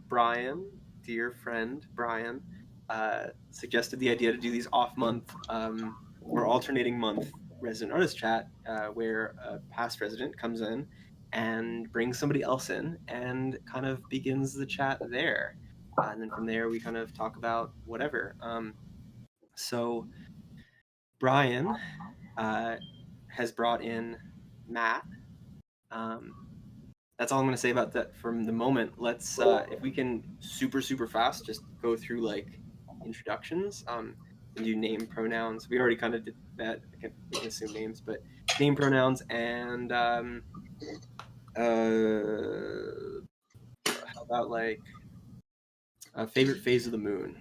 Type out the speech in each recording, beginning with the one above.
Brian, dear friend Brian, suggested the idea to do these off-month or alternating month resident artist chat, where a past resident comes in and brings somebody else in and kind of begins the chat there. And then from there, we kind of talk about whatever. So Brian has brought in Matt. That's all I'm going to say about that from the moment. Let's, if we can super fast, just go through like introductions and do name pronouns. We already kind of did that. We can assume names, but name pronouns and how about like favorite phase of the moon?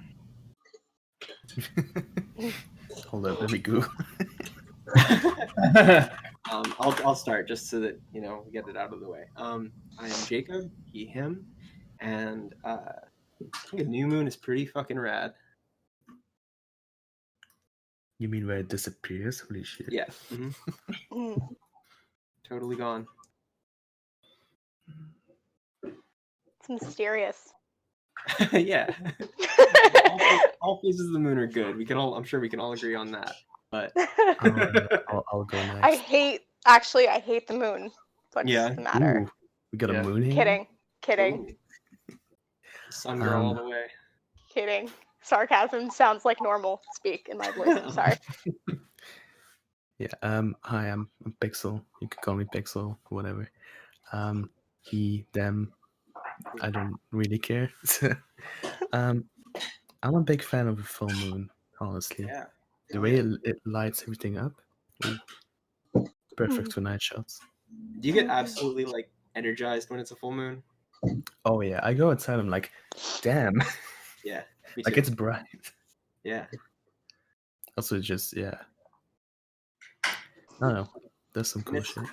Hold up, let me go. I'll start just so that we get it out of the way. I am Jacob, he, him, and I think a new moon is pretty fucking rad. You mean where it disappears? Holy shit. Yeah. Mm-hmm. Totally gone. It's mysterious. Yeah. all phases of the moon are good. I'm sure we can all agree on that. But I'll go next. I hate the moon. What's the matter? Ooh, we got a moon here? Kidding. Sun girl all the way. Kidding. Sarcasm sounds like normal speak in my voice. I'm sorry. Yeah. Hi, I'm Pixel. You can call me Pixel, whatever. He, them. I don't really care. I'm a big fan of a full moon, honestly. Yeah. The way it lights everything up. Ooh, perfect for night shots. Do you get absolutely like energized when it's a full moon? Oh yeah, I go outside. I'm like, damn. Yeah. Me too. Like it's bright. Yeah. Also, just I don't know. There's some cool shit.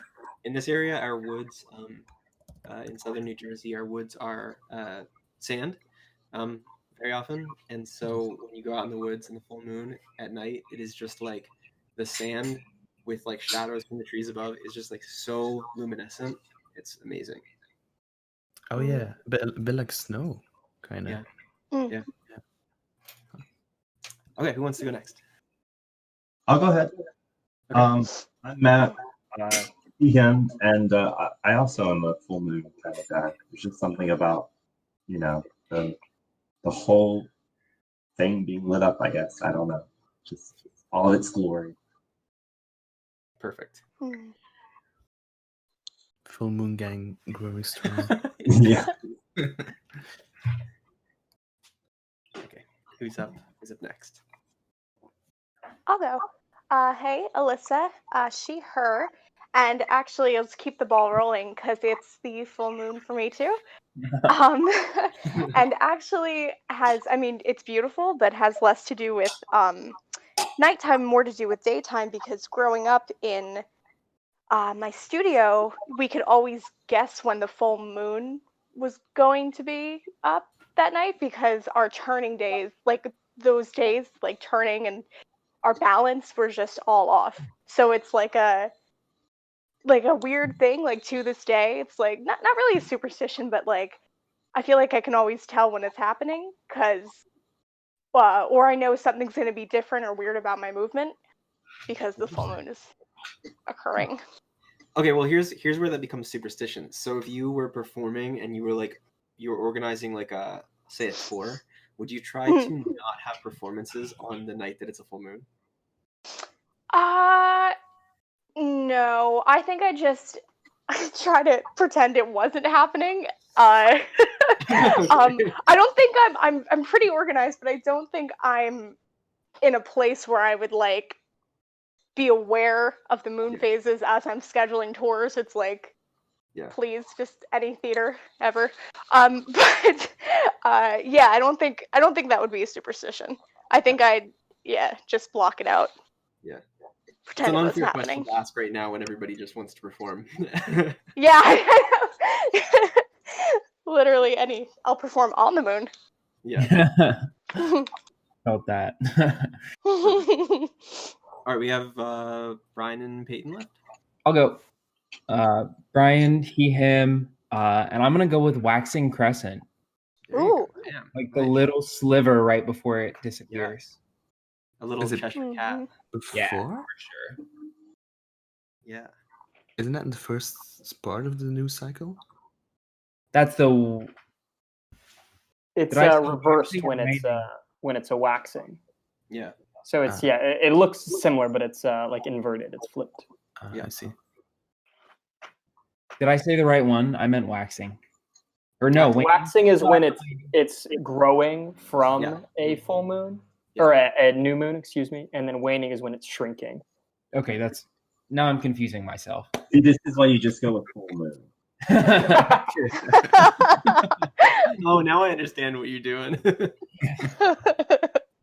In this area, our woods, in southern New Jersey, our woods are sand, very often, and so when you go out in the woods in the full moon at night, it is just like the sand with like shadows from the trees above is just like so luminescent. It's amazing. Oh yeah, a bit like snow, kind of. Yeah. Okay, who wants to go next? I'll go ahead. Okay. I'm Matt, him, and I also am a full moon kind of guy. There's just something about, the whole thing being lit up, I guess. I don't know. Just all its glory. Perfect. Full moon gang growing strong. Yeah. Okay, who's up next? I'll go. Hey, Alyssa, she, her, and actually let's keep the ball rolling because it's the full moon for me too. And actually it's beautiful, but has less to do with nighttime, more to do with daytime, because growing up in my studio, we could always guess when the full moon was going to be up that night, because our turning days, like those days, like turning and our balance were just all off. So it's like a weird thing, like to this day, it's like not really a superstition, but like I feel like I can always tell when it's happening, because or I know something's going to be different or weird about my movement because the full moon is occurring. Okay, well here's where that becomes superstition. So if you were performing and you were organizing like a tour, would you try to not have performances on the night that it's a full moon? No. I think I try to pretend it wasn't happening. I don't think I'm pretty organized, but I don't think I'm in a place where I would like be aware of the moon phases as I'm scheduling tours. It's like, please, just any theater ever. But I don't think that would be a superstition. I think I'd just block it out. Yeah. Pretend it's an it unfair wasn't question happening. to ask right now when everybody just wants to perform. Yeah, I know. Literally I'll perform on the moon. Yeah. Felt that. All right, we have Brian and Peyton left. I'll go. Brian, he, him, and I'm gonna go with waxing crescent. Ooh. Damn, Like the nice. little sliver right before it disappears. A little Is it- Cheshire cat. Mhm. Yeah, Before? for sure. Yeah. Isn't that in the first part of the news cycle? That's the It's Did I say reversed waxing or when it's a waxing. Yeah. So it's Ah. it looks similar, but it's like inverted. It's flipped. Yeah. I see. Did I say the right one? I meant waxing. Or no, Waxing is when it's growing from Yeah. a full moon Yeah. or a new moon, excuse me, and then waning is when it's shrinking. Okay, now I'm confusing myself. See, this is why you just go with full moon. Oh, now I understand what you're doing. I'm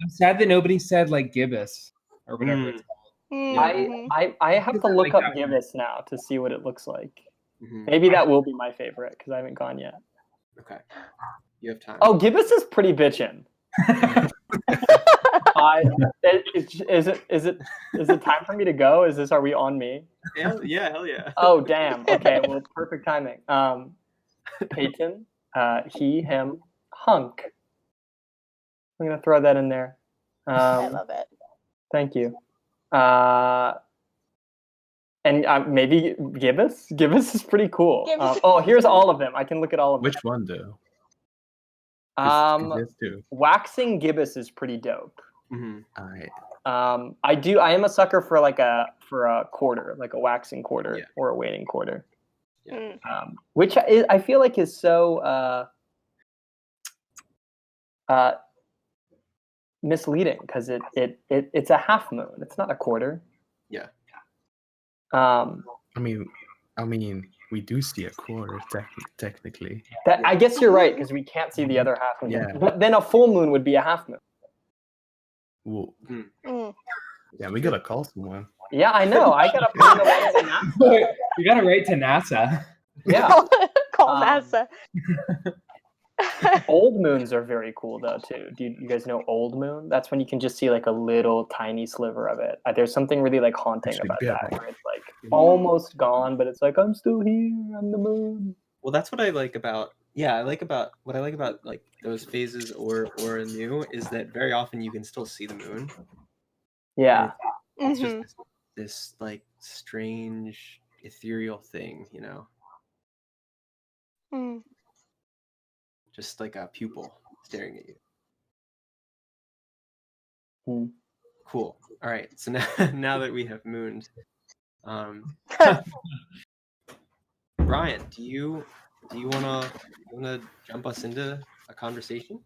sad that nobody said like gibbous or whatever it's called. Mhm. I have to Because I look like up that one. gibbous now to see what it looks like. Mhm. Maybe that will be my favorite because I haven't gone yet. Okay. You have time. Oh, gibbous is pretty bitchin'. Is it time for me to go? Are we on me? Hell yeah. Oh damn. Okay, well perfect timing. Peyton, he, him, hunk. I'm gonna throw that in there. I love it. Thank you. And maybe gibbous. Gibbous is pretty cool. Gibbous. Here's all of them. I can look at all of them. Which one though? 'Cause there's two. Waxing gibbous is pretty dope. Mhm. I I am a sucker for for a quarter, like a waxing quarter Yeah. or a waning quarter. Yeah. Which I feel like is so misleading because it's a half moon. It's not a quarter. Yeah. I mean, we do see a quarter technically. That I guess you're right because we can't see the other half moon. Yeah. But then a full moon would be a half moon. Well, Mm. yeah, we gotta call someone. Yeah, I know. I gotta put it away in that. You gotta write to NASA. Yeah. Call Um, NASA. Old moons are very cool though too. Do you guys know old moon? That's when you can just see like a little tiny sliver of it. There's something really like haunting Actually, about yeah. that. Where it's like almost gone, but it's like I'm still here. I'm the moon. Well, that's what I like about like those phases or new is that very often you can still see the moon. Yeah. It's Mhm. just this like strange ethereal thing, Mm. just like a pupil staring at you. Hmm. Cool. All right. So now that we have mooned, Brian, do you wanna jump us into a conversation?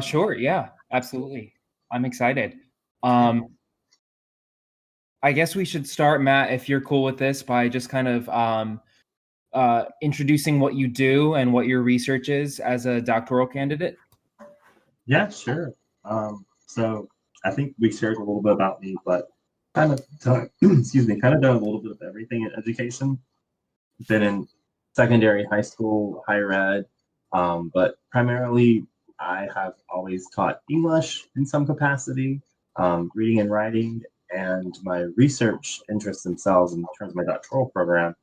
Sure, yeah, absolutely. I'm excited. I guess we should start, Matt, if you're cool with this, by just kind of introducing what you do and what your research is as a doctoral candidate. Yeah, sure. So I think we shared a little bit about me, but kind of done a little bit of everything in education. Been in secondary, high school, higher ed, but primarily I have always taught English in some capacity, reading and writing, and my research interests themselves in terms of my doctoral program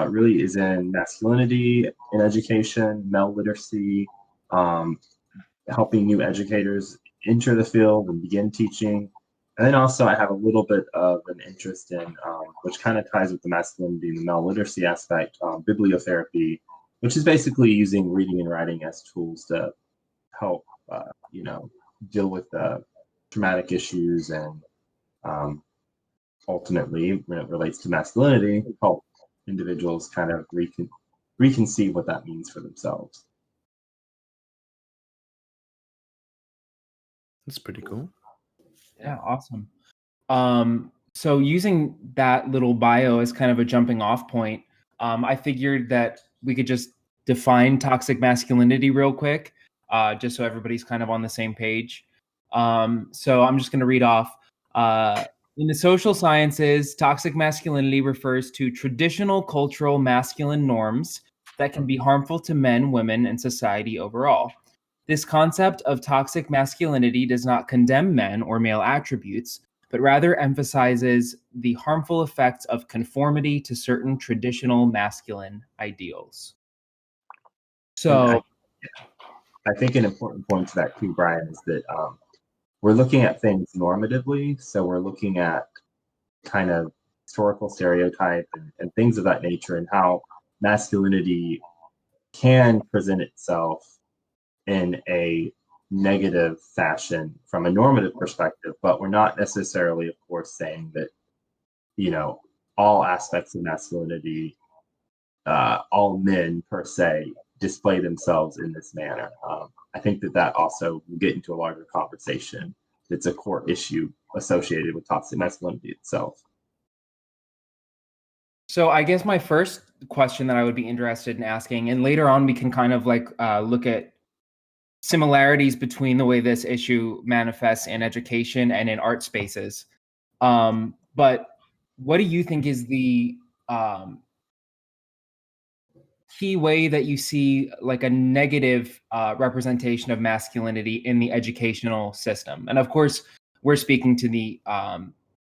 really is in masculinity in education, male literacy, helping new educators enter the field and begin teaching. And then also I have a little bit of an interest in, which kind of ties with the masculinity and the male literacy aspect, bibliotherapy, which is basically using reading and writing as tools to help, deal with traumatic issues and ultimately, when it relates to masculinity, help individuals kind of reconceive what that means for themselves. That's pretty cool. Yeah, awesome. So using that little bio as kind of a jumping off point, I figured that we could just define toxic masculinity real quick, just so everybody's kind of on the same page. So I'm just going to read off. In the social sciences, toxic masculinity refers to traditional cultural masculine norms that can be harmful to men, women, and society overall. This concept of toxic masculinity does not condemn men or male attributes, but rather emphasizes the harmful effects of conformity to certain traditional masculine ideals. So, I think an important point to that too, Brian, is that we're looking at things normatively. So we're looking at kind of historical stereotype and things of that nature, and how masculinity can present itself in a negative fashion from a normative perspective. But we're not necessarily, of course, saying that, you know, all aspects of masculinity, all men per se, display themselves in this manner. I think that also will get into a larger conversation. It's a core issue associated with toxic masculinity itself. So I guess my first question that I would be interested in asking, and later on we can kind of like look at similarities between the way this issue manifests in education and in art spaces. But what do you think is the key way that you see like a negative representation of masculinity in the educational system? And of course, we're speaking to the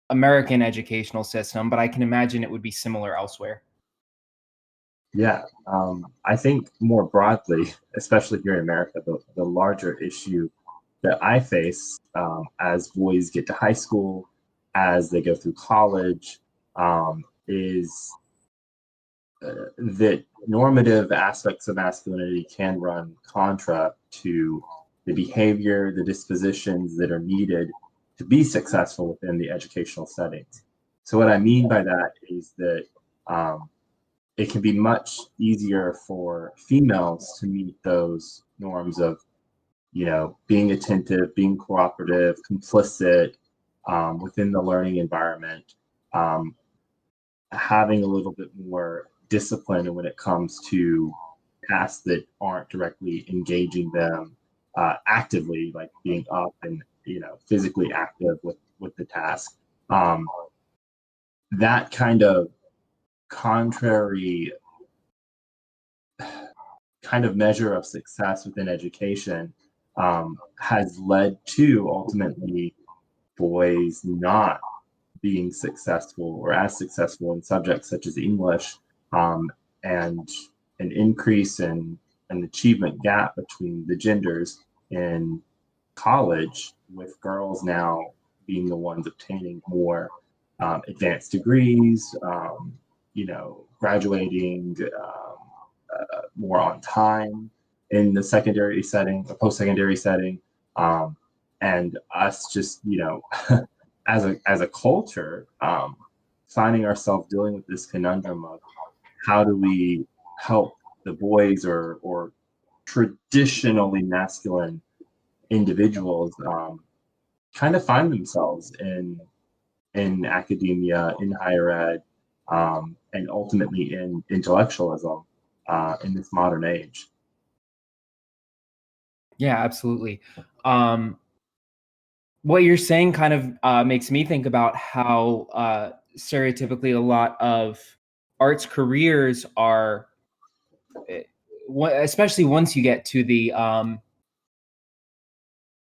American educational system, but I can imagine it would be similar elsewhere. Yeah, I think more broadly, especially here in America, the larger issue that I face as boys get to high school, as they go through college, is that normative aspects of masculinity can run contra to the behavior, the dispositions that are needed to be successful within the educational settings. So what I mean by that is that it can be much easier for females to meet those norms of, you know, being attentive, being cooperative, complicit within the learning environment, having a little bit more discipline when it comes to tasks that aren't directly engaging them actively, like being up and, you know, physically active with the task. That kind of contrary kind of measure of success within education has led to ultimately boys not being successful or as successful in subjects such as English, and an increase in an achievement gap between the genders in college, with girls now being the ones obtaining more advanced degrees, you know, graduating more on time in the secondary setting, the post-secondary setting, and us just, you know, as a culture, finding ourselves dealing with this conundrum of how do we help the boys or traditionally masculine individuals kind of find themselves in academia, in higher ed, and ultimately in intellectualism in this modern age. Yeah, absolutely. What you're saying kind of makes me think about how stereotypically a lot of arts careers are, especially once you get to the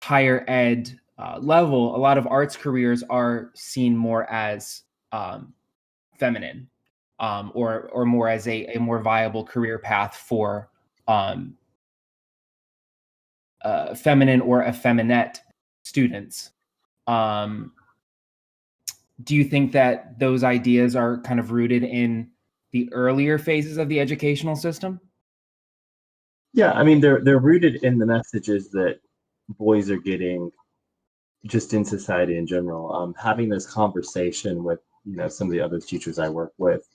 higher ed level, a lot of arts careers are seen more as feminine, or more as a more viable career path for feminine or effeminate students. Do you think that those ideas are kind of rooted in the earlier phases of the educational system? Yeah, I mean, they're rooted in the messages that boys are getting just in society in general. Having this conversation with, you know, some of the other teachers I work with,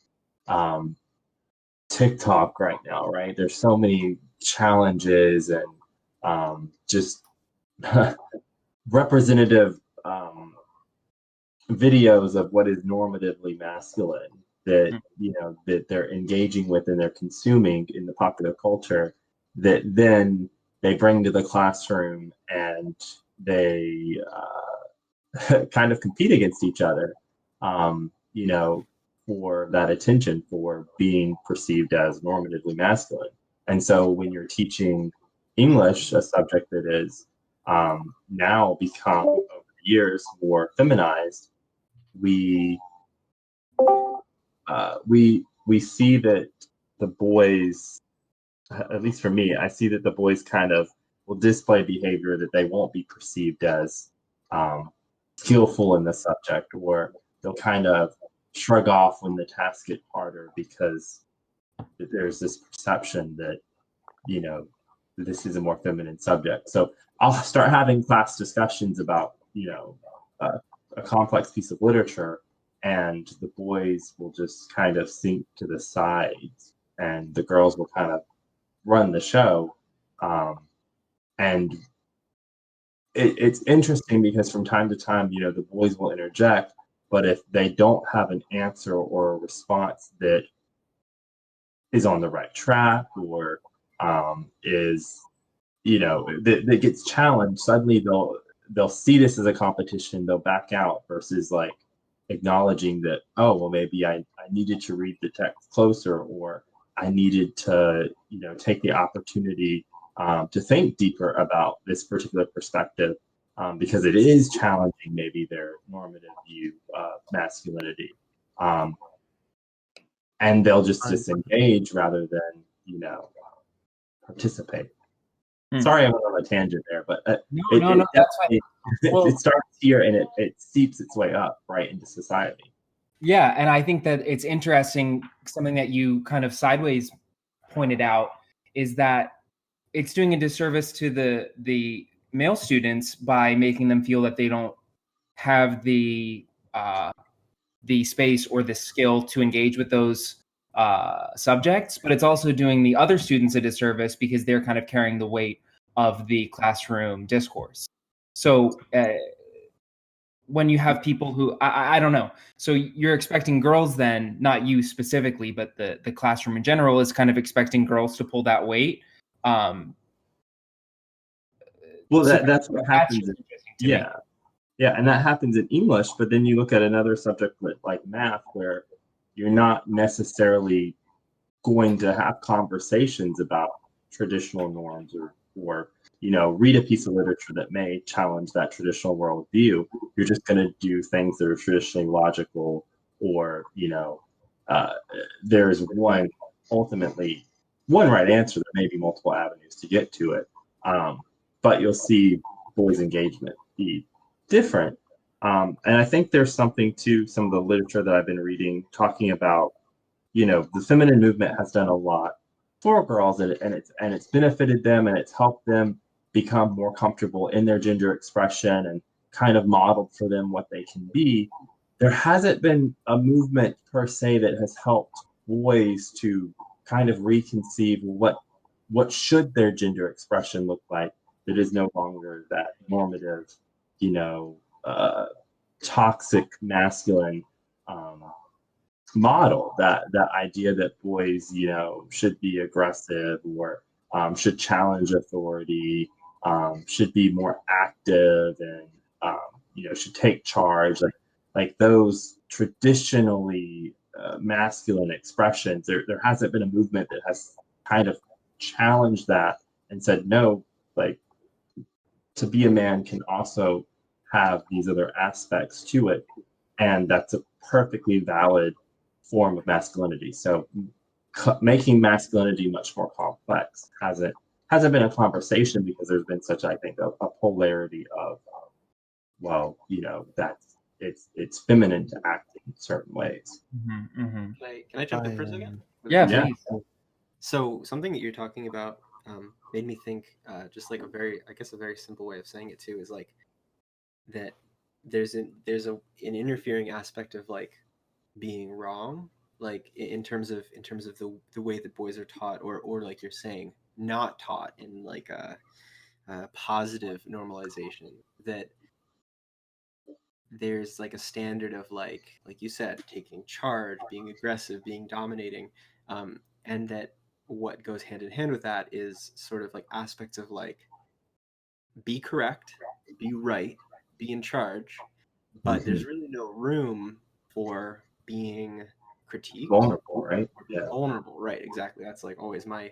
TikTok right now, right? There's so many challenges and just representative videos of what is normatively masculine that, you know, that they're engaging with and they're consuming in the popular culture, that then they bring to the classroom and they kind of compete against each other, you know, for that attention, for being perceived as normatively masculine. And so when you're teaching English, a subject that is now become over the years more feminized, we see that the boys at least for me, I see that the boys kind of will display behavior that they won't be perceived as skillful in the subject, or they'll kind of shrug off when the tasks get harder because there's this perception that, you know, this is a more feminine subject. So I'll start having class discussions about, you know, a complex piece of literature, and the boys will just kind of sink to the sides, and the girls will kind of run the show. And it's interesting because from time to time, you know, the boys will interject, but if they don't have an answer or a response that is on the right track, or is, you know, that gets challenged, suddenly they'll see this as a competition, they'll back out, versus like acknowledging that, oh, well, maybe I needed to read the text closer, or I needed to, you know, take the opportunity to think deeper about this particular perspective, because it is challenging maybe their normative view of masculinity. And they'll just disengage rather than, you know, participate. Sorry, I went on a tangent there, but no, that's fine. Well, it starts here and it seeps its way up right into society. Yeah, and I think that it's interesting, something that you kind of sideways pointed out is that it's doing a disservice to the male students by making them feel that they don't have the space or the skill to engage with those subjects, but it's also doing the other students a disservice because they're kind of carrying the weight of the classroom discourse. So when you have people who, I don't know, so you're expecting girls then, not you specifically, but the classroom in general is kind of expecting girls to pull that weight. Well, that's what happens. Yeah, and that happens in English, but then you look at another subject like math, where you're not necessarily going to have conversations about traditional norms, or you know, read a piece of literature that may challenge that traditional worldview. You're just going to do things that are traditionally logical, or, you know, there's ultimately one right answer. There may be multiple avenues to get to it, but you'll see boys' engagement be different. And I think there's something to some of the literature that I've been reading talking about, you know, the feminine movement has done a lot for girls, and it's benefited them, and it's helped them become more comfortable in their gender expression and kind of modeled for them what they can be. There hasn't been a movement per se that has helped boys to kind of reconceive what should their gender expression look like that is no longer that normative, you know, toxic masculine model, that idea that boys, you know, should be aggressive, or should challenge authority, should be more active, and you know, should take charge, like those traditionally masculine expressions. There hasn't been a movement that has kind of challenged that and said, no, like, to be a man can also have these other aspects to it, and that's a perfectly valid form of masculinity. So making masculinity much more complex hasn't been a conversation, because there's been such, I think, a polarity of, well, you know, that's it's feminine to act in certain ways. Mm-hmm, mm-hmm. Can I jump in for a second? Yeah, Yeah. please. So something that you're talking about made me think, just like a very simple way of saying it too, is like that there's an interfering aspect of like being wrong, like in terms of the way that boys are taught, or like you're saying, not taught in like a positive normalization, that there's like a standard of like you said, taking charge, being aggressive, being dominating, and that what goes hand in hand with that is sort of like aspects of like, be correct, be right, be in charge, but there's really no room for being critiqued, Vulnerable, right? Yeah. Vulnerable, right? Exactly. That's like always my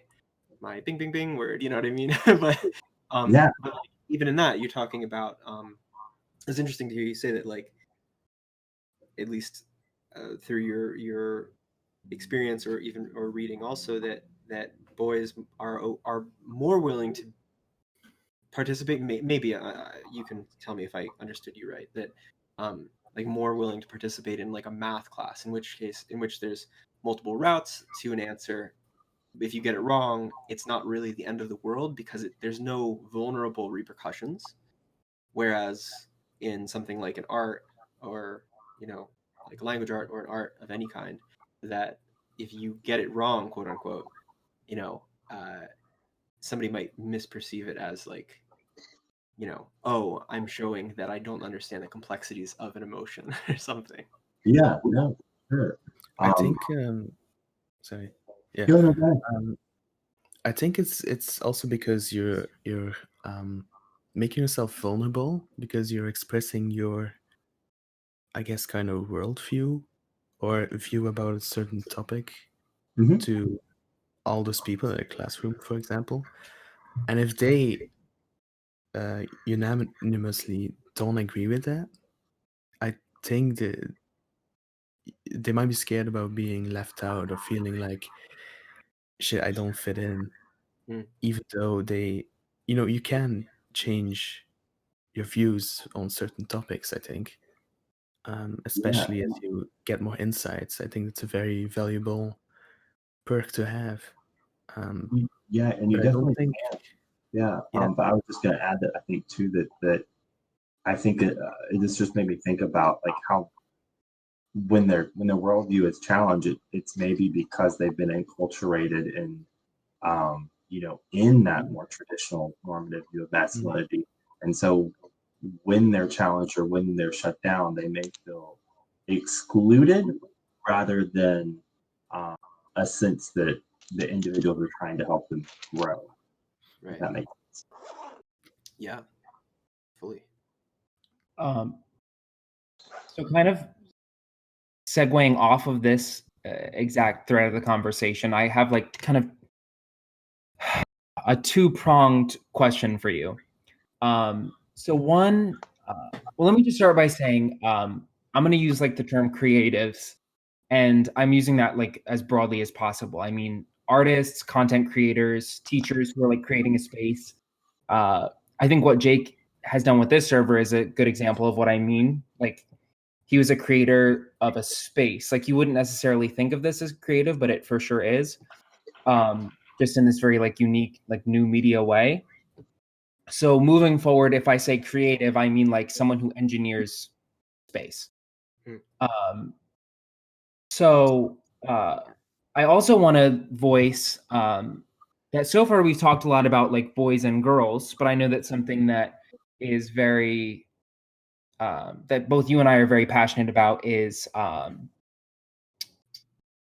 bing bing bing word. You know what I mean? But yeah. But like, even in that, you're talking about. It's interesting to hear you say that, like, at least through your experience, or reading also, that that boys are more willing to participate. Maybe you can tell me if I understood you right. That like more willing to participate in like a math class, in which there's multiple routes to an answer. If you get it wrong, it's not really the end of the world because there's no vulnerable repercussions. Whereas in something like an art or, like language art or an art of any kind, that if you get it wrong, quote unquote, somebody might misperceive it as like, oh, I'm showing that I don't understand the complexities of an emotion or something. Yeah, no, sure. I think, sorry. Yeah. Go ahead. I think it's also because you're making yourself vulnerable because you're expressing your, I guess, kind of worldview or view about a certain topic Mhm. to all those people in a classroom, for example. And if they unanimously don't agree with that, I think that they might be scared about being left out or feeling like, shit, I don't fit in. Even though you can change your views on certain topics, I think. Especially as you get more insights. I think it's a very valuable perk to have. Yeah, and you but I don't definitely think. Yeah, Yeah. but I was just going to add that I think too that I think this just made me think about like how when their worldview is challenged, it's maybe because they've been enculturated in in that more traditional normative view of masculinity, and so when they're challenged or when they're shut down, they may feel excluded rather than a sense that the individuals are trying to help them grow. Right. If that makes sense. Yeah, fully. So kind of segueing off of this exact thread of the conversation, I have like kind of a two-pronged question for you. So one, well, let me just start by saying I'm going to use like the term creatives, and I'm using that like as broadly as possible. I mean, artists, content creators, teachers who are like creating a space. I think what Jake has done with this server is a good example of what I mean. Like, he was a creator of a space. Like, you wouldn't necessarily think of this as creative, but it for sure is. Just in this very like unique, like new media way. So moving forward, if I say creative, I mean like someone who engineers space. So I also want to voice that so far we've talked a lot about like boys and girls, but I know that something that is very that both you and I are very passionate about is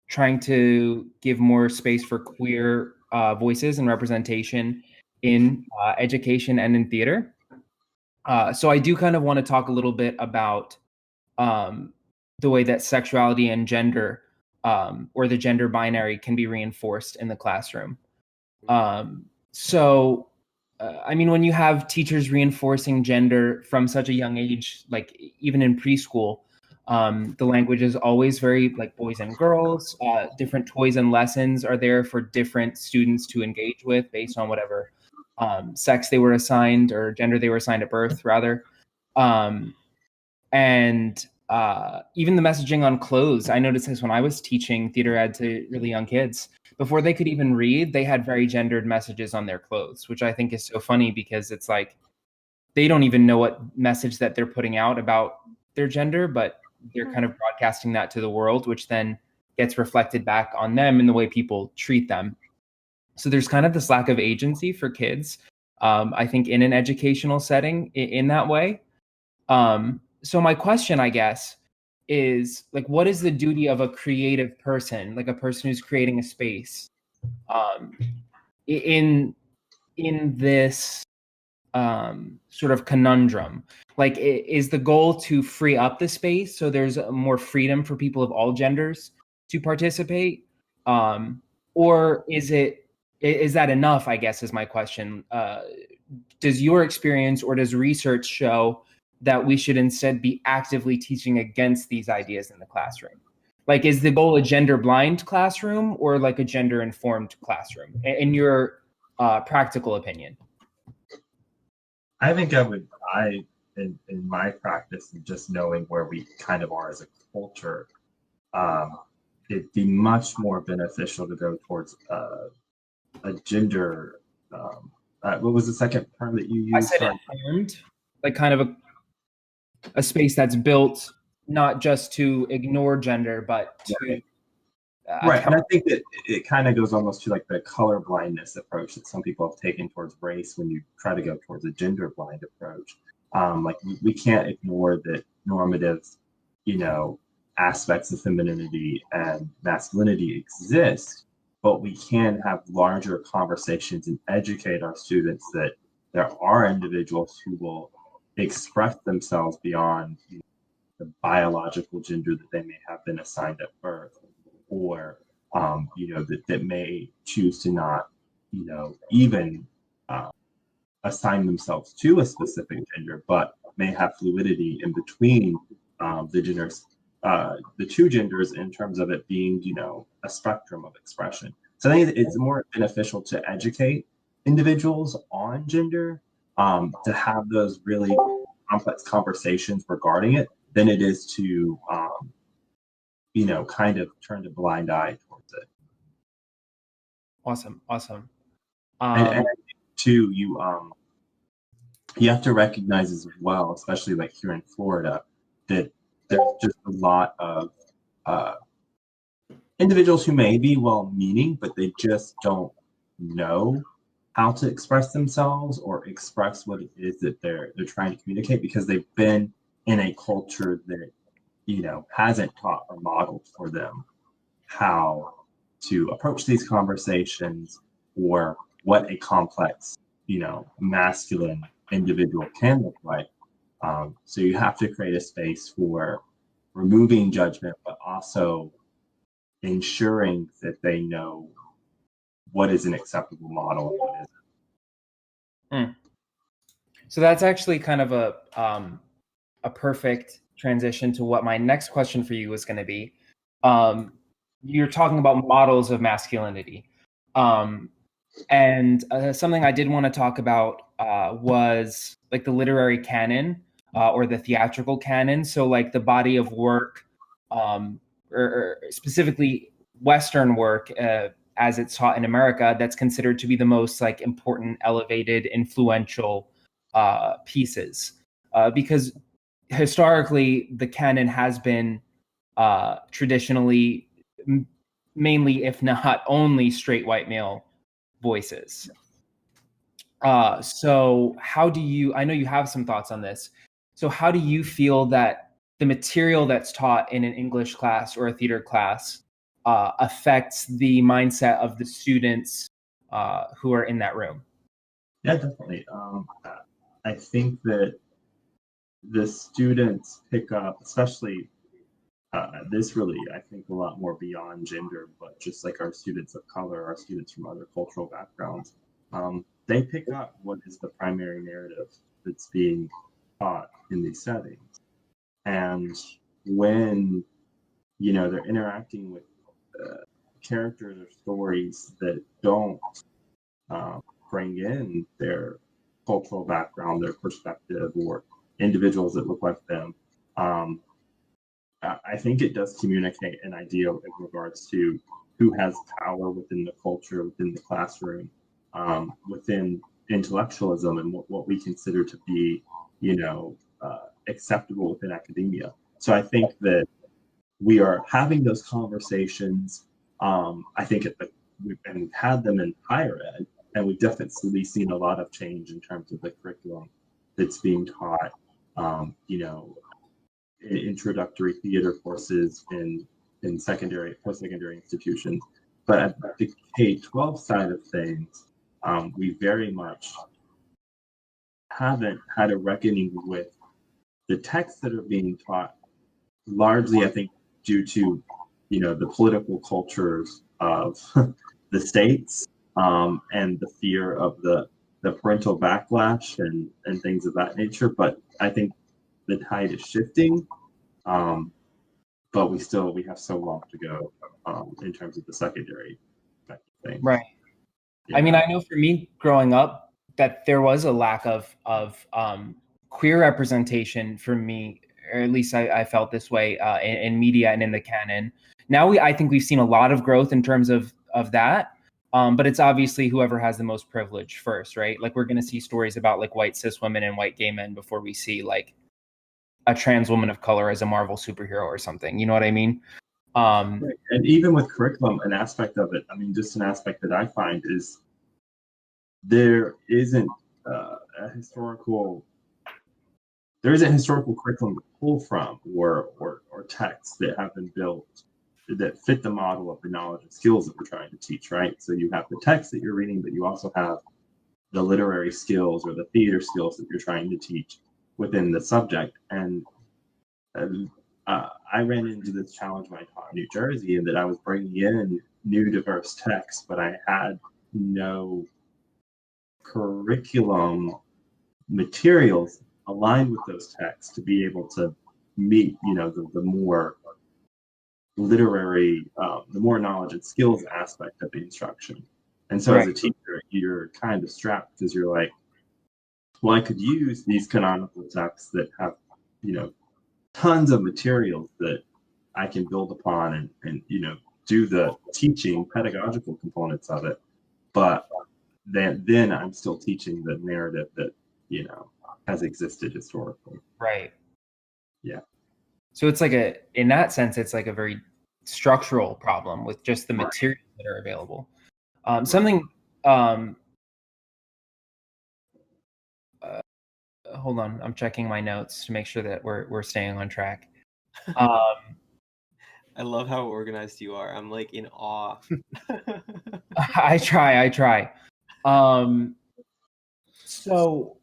trying to give more space for queer voices and representation in education and in theater. So I do kind of want to talk a little bit about the way that sexuality and gender or the gender binary can be reinforced in the classroom. I mean, when you have teachers reinforcing gender from such a young age, like even in preschool, the language is always very like boys and girls. Different toys and lessons are there for different students to engage with based on whatever sex they were assigned or gender they were assigned at birth, rather. And even the messaging on clothes, I noticed this when I was teaching theater ed to really young kids. Before they could even read, they had very gendered messages on their clothes, which I think is so funny because it's like they don't even know what message that they're putting out about their gender, but they're kind of broadcasting that to the world, which then gets reflected back on them in the way people treat them. So there's kind of this lack of agency for kids, I think, in an educational setting in that way. So my question, I guess, is like, what is the duty of a creative person, like a person who's creating a space, in this sort of conundrum? Like, is the goal to free up the space so there's more freedom for people of all genders to participate, or is that enough? I guess is my question. Does your experience or does research show that we should instead be actively teaching against these ideas in the classroom? Like, is the goal a gender blind classroom or like a gender informed classroom, in your practical opinion? I think in my practice, and just knowing where we kind of are as a culture, it'd be much more beneficial to go towards a gender. What was the second term that you used? I said informed, like kind of a space that's built not just to ignore gender, but to right. And I think that it kind of goes almost to like the color blindness approach that some people have taken towards race when you try to go towards a gender blind approach. Like we can't ignore that normative, aspects of femininity and masculinity exist, but we can have larger conversations and educate our students that there are individuals who will express themselves beyond the biological gender that they may have been assigned at birth, or that may choose to not, even assign themselves to a specific gender, but may have fluidity in between the genders, the two genders, in terms of it being, a spectrum of expression. So I think it's more beneficial to educate individuals on gender, to have those really complex conversations regarding it, than it is to, kind of turn a blind eye towards it. Awesome. And I think too, you have to recognize as well, especially like here in Florida, that there's just a lot of individuals who may be well-meaning, but they just don't know how to express themselves or express what it is that they're trying to communicate, because they've been in a culture that hasn't taught or modeled for them how to approach these conversations, or what a complex masculine individual can look like. So you have to create a space for removing judgment, but also ensuring that they know what is an acceptable model and what isn't. So that's actually kind of a perfect transition to what my next question for you was going to be. You're talking about models of masculinity. And something I did want to talk about was like the literary canon, or the theatrical canon. So like the body of work, or specifically Western work, as it's taught in America, that's considered to be the most like important, elevated, influential pieces. Because historically, the canon has been traditionally mainly, if not only, straight white male voices. So how do you, I know you have some thoughts on this. So how do you feel that the material that's taught in an English class or a theater class affects the mindset of the students who are in that room? Yeah, definitely. I think that the students pick up, especially this really, I think, a lot more beyond gender, but just like our students of color, our students from other cultural backgrounds, they pick up what is the primary narrative that's being taught in these settings. And when, they're interacting with characters or stories that don't bring in their cultural background, their perspective, or individuals that look like them, I think it does communicate an idea in regards to who has power within the culture, within the classroom, within intellectualism, and what we consider to be, acceptable within academia. So I think that we are having those conversations. I think we've had them in higher ed, and we've definitely seen a lot of change in terms of the curriculum that's being taught. Introductory theater courses in secondary, post-secondary institutions. But at the K-12 side of things, we very much haven't had a reckoning with the texts that are being taught, largely, I think, due to, the political cultures of the states, and the fear of the parental backlash and things of that nature. But I think the tide is shifting, but we have so long to go in terms of the secondary thing. Right. Yeah. I mean, I know for me growing up that there was a lack of queer representation for me, or at least I felt this way in media and in the canon. Now I think we've seen a lot of growth in terms of that. But it's obviously whoever has the most privilege first, right? Like we're going to see stories about like white cis women and white gay men before we see like a trans woman of color as a Marvel superhero or something. You know what I mean? Right. And even with curriculum, an aspect of it, I mean, just an aspect that I find is there isn't a historical curriculum to pull from or texts that have been built that fit the model of the knowledge and skills that we're trying to teach, right? So you have the text that you're reading, but you also have the literary skills or the theater skills that you're trying to teach within the subject. And I ran into this challenge when I taught in New Jersey, in that I was bringing in new diverse texts, but I had no curriculum materials aligned with those texts to be able to meet, the more literary, the more knowledge and skills aspect of the instruction. And so as a teacher, you're kind of strapped because you're like, well, I could use these canonical texts that have, tons of materials that I can build upon and do the teaching pedagogical components of it. But then I'm still teaching the narrative that, has existed historically. Right. Yeah. So it's like in that sense, it's like a very structural problem with just the materials that are available. Something, hold on, I'm checking my notes to make sure that we're staying on track. I love how organized you are. I'm like in awe. I try. So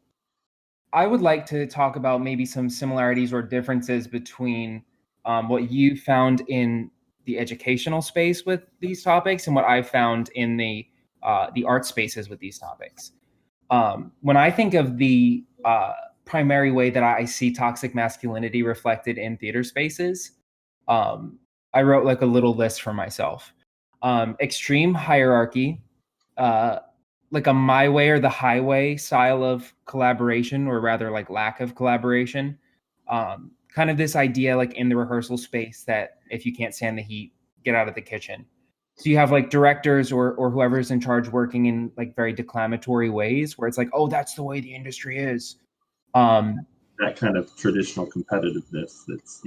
I would like to talk about maybe some similarities or differences between what you found in the educational space with these topics and what I found in the art spaces with these topics. When I think of the primary way that I see toxic masculinity reflected in theater spaces, I wrote like a little list for myself. Extreme hierarchy, like a my way or the highway style of collaboration, or rather like lack of collaboration. Kind of this idea like in the rehearsal space that if you can't stand the heat, get out of the kitchen. So you have like directors or whoever's in charge working in like very declamatory ways where it's like, oh, that's the way the industry is. That kind of traditional competitiveness that's,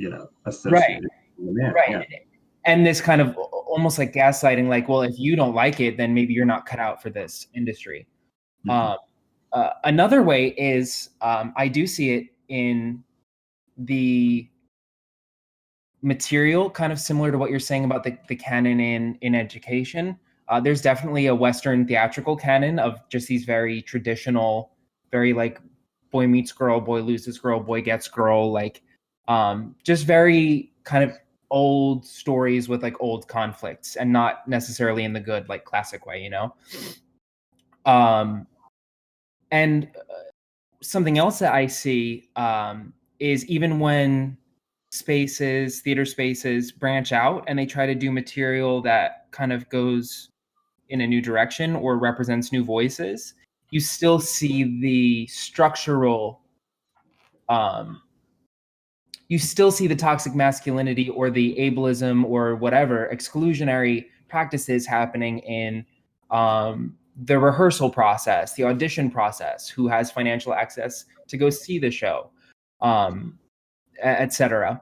associated with the man. Right. Yeah. And this kind of almost like gaslighting, like, well, if you don't like it, then maybe you're not cut out for this industry. Mm-hmm. Another way is I do see it in the material, kind of similar to what you're saying about the canon in education. There's definitely a Western theatrical canon of just these very traditional, very like boy meets girl, boy loses girl, boy gets girl, like just very kind of old stories with like old conflicts, and not necessarily in the good like classic way, and something else that I see is even when theater spaces branch out and they try to do material that kind of goes in a new direction or represents new voices, you still see the structural you still see the toxic masculinity or the ableism or whatever exclusionary practices happening in the rehearsal process, the audition process, who has financial access to go see the show, etc.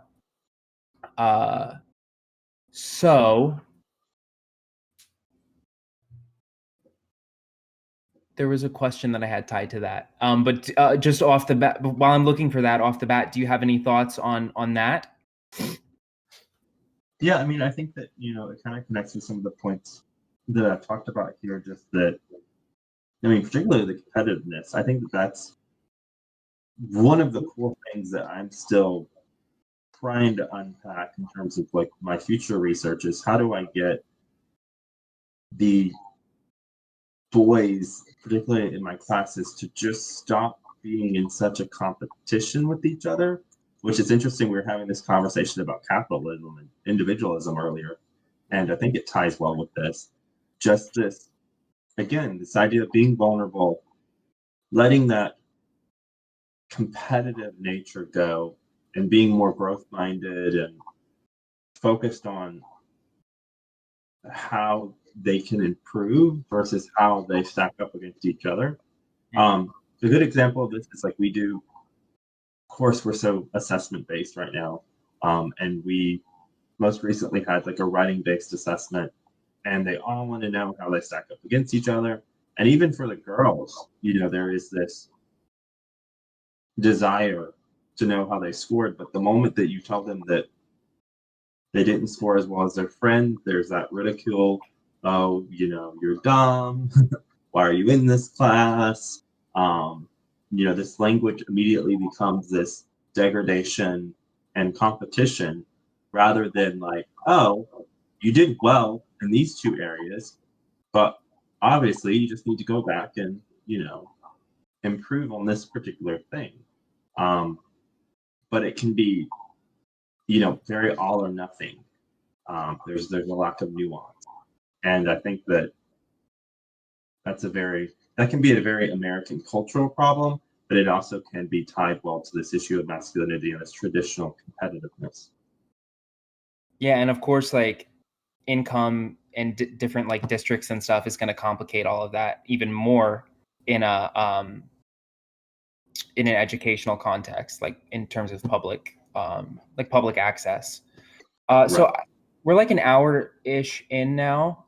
So there was a question that I had tied to that. But just off the bat, while I'm looking for that off the bat, do you have any thoughts on that? Yeah, I mean, I think that, it kind of connects with some of the points that I've talked about here, just that, I mean, particularly the competitiveness. I think that that's one of the core things that I'm still trying to unpack in terms of like my future research is how do I get the boys, particularly in my classes, to just stop being in such a competition with each other which is interesting. We were having this conversation about capitalism and individualism earlier, and I think it ties well with this. Just this, again, this idea of being vulnerable, letting that competitive nature go, and being more growth-minded and focused on how they can improve versus how they stack up against each other. A good example of this is like we do, of course, we're so assessment-based right now, and we most recently had like a writing-based assessment, and they all want to know how they stack up against each other. And even for the girls, you know, there is this desire to know how they scored, but the moment that you tell them that they didn't score as well as their friend, there's that ridicule. Oh, you know, you're dumb. Why are you in this class? You know, this language immediately becomes this degradation and competition rather than like, oh, you did well in these two areas, but obviously you just need to go back and, you know, improve on this particular thing. But it can be, you know, very all or nothing. There's a lack of nuance, and I think that that can be a very American cultural problem, but it also can be tied well to this issue of masculinity and this traditional competitiveness. Yeah, and of course, like income and different like districts and stuff is going to complicate all of that even more in an educational context, like in terms of public access. So Right. we're like an hour-ish in now,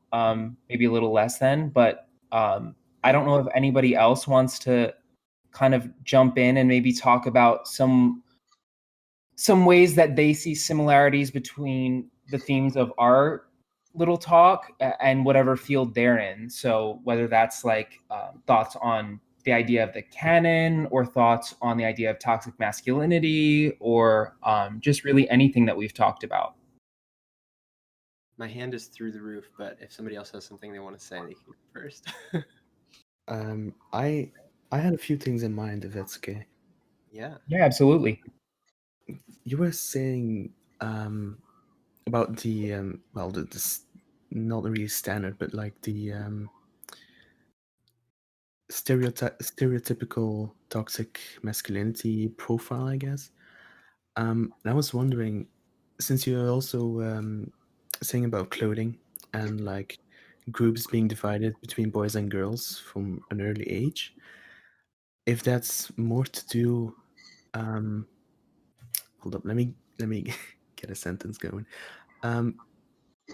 maybe a little less than, but I don't know if anybody else wants to kind of jump in and maybe talk about some ways that they see similarities between the themes of our little talk and whatever field they're in. So whether that's like thoughts on the idea of the canon or thoughts on the idea of toxic masculinity or just really anything that we've talked about. My hand is through the roof, but if somebody else has something they want to say, they can go first. I had a few things in mind, if that's okay. Yeah. Yeah, absolutely. You were saying about the this not really standard, but like the stereotypical toxic masculinity profile, I guess. And I was wondering, since you're also saying about clothing and like groups being divided between boys and girls from an early age, if that's more to do, hold up, let me get a sentence going.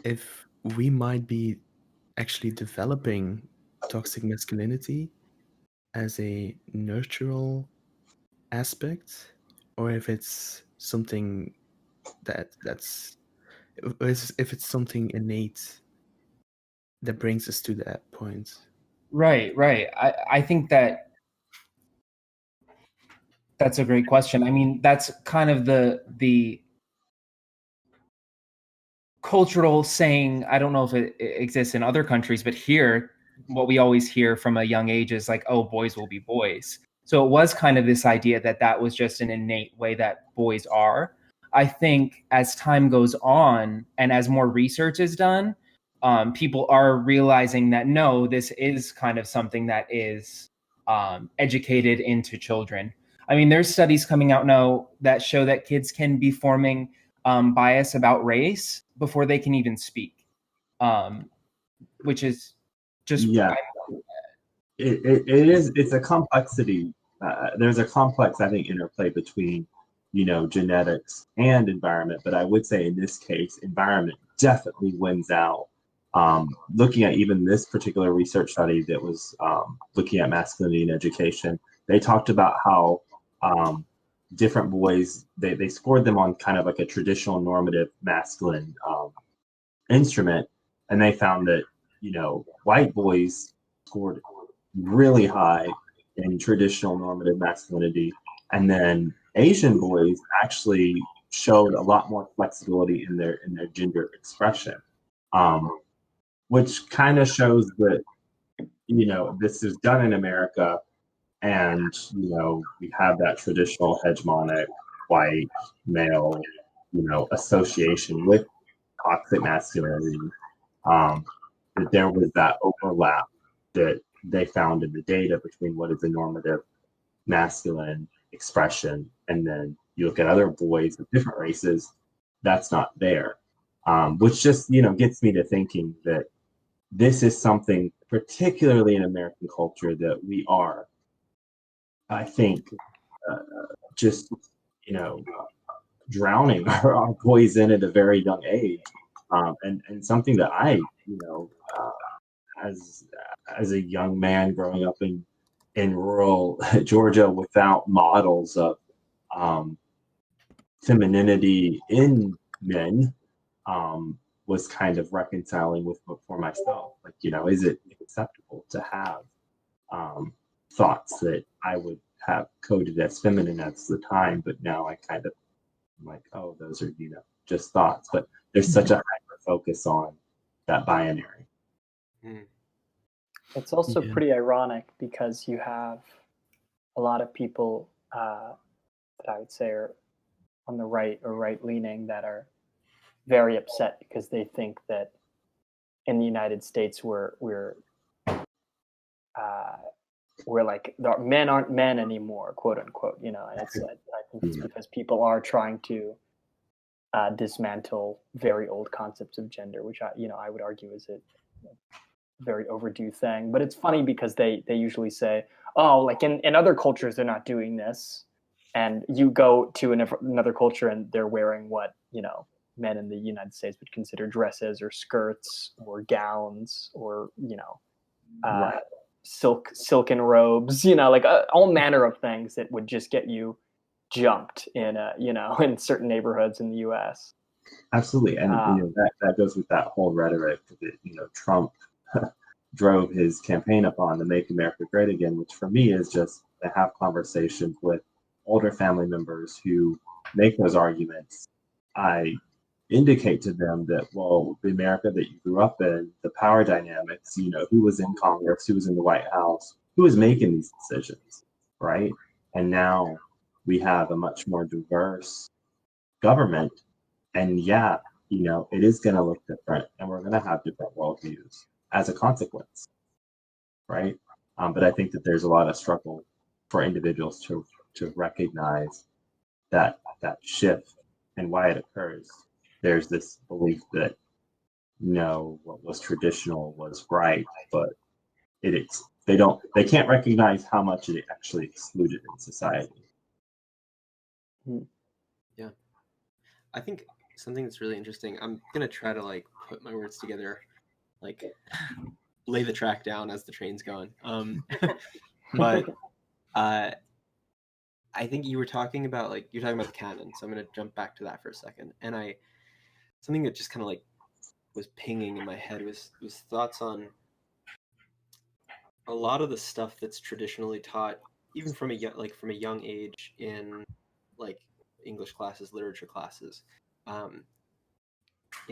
If we might be actually developing toxic masculinity as a nurtural aspect, or if it's something that's if it's something innate that brings us to that point. Right. I think that's a great question. I mean, that's kind of the cultural saying. I don't know if it exists in other countries, but here, what we always hear from a young age is like, oh, boys will be boys. So it was kind of this idea that was just an innate way that boys are. I think as time goes on and as more research is done, people are realizing that no, this is kind of something that is educated into children. I mean, there's studies coming out now that show that kids can be forming bias about race before they can even speak, which is just it's a complexity. There's a complex, I think, interplay between, you know, genetics and environment, but I would say in this case, environment definitely wins out. Looking at even this particular research study that was looking at masculinity in education, they talked about how different boys, they scored them on kind of like a traditional normative masculine instrument, and they found that, you know, white boys scored really high in traditional normative masculinity, and then Asian boys actually showed a lot more flexibility in their gender expression, which kind of shows that, you know, this is done in America, and, you know, we have that traditional hegemonic white male, association with toxic masculinity, that there was that overlap that they found in the data between what is a normative masculine expression, and then you look at other boys of different races, that's not there, which just gets me to thinking that this is something, particularly in American culture, that we are, I think, just drowning our boys in at a very young age, and something that I as a young man growing up in rural Georgia without models of femininity in men, was kind of reconciling with for myself. Like, is it acceptable to have thoughts that I would have coded as feminine at the time, but now I kind of am like, oh, those are, just thoughts. But there's such a hyper focus on that binary. It's also pretty ironic because you have a lot of people that I would say are on the right or right-leaning that are very upset because they think that in the United States we're like men aren't men anymore, quote unquote. And it's I think it's because people are trying to dismantle very old concepts of gender, which I would argue is a very overdue thing. But it's funny because they usually say, oh, like in other cultures they're not doing this, and you go to another culture and they're wearing what men in the United States would consider dresses or skirts or gowns or Right. silken robes, like all manner of things that would just get you jumped in in certain neighborhoods in the U.S. Absolutely, and that goes with that whole rhetoric that Trump drove his campaign upon, to make America great again, which for me is just to have conversations with older family members who make those arguments. I indicate to them that, well, the America that you grew up in, the power dynamics, who was in Congress, who was in the White House, who was making these decisions, right? And now we have a much more diverse government, and it is going to look different, and we're going to have different worldviews as a consequence, right? But I think that there's a lot of struggle for individuals to recognize that shift and why it occurs. There's this belief that what was traditional was right, but they can't recognize how much it actually excluded in society. Yeah, I think something that's really interesting. I'm gonna try to put my words together, lay the track down as the train's going. But I think you were talking about the canon, so I'm gonna jump back to that for a second. And something that just kind of was pinging in my head was thoughts on a lot of the stuff that's traditionally taught, even from a young age, in English classes, literature classes, kind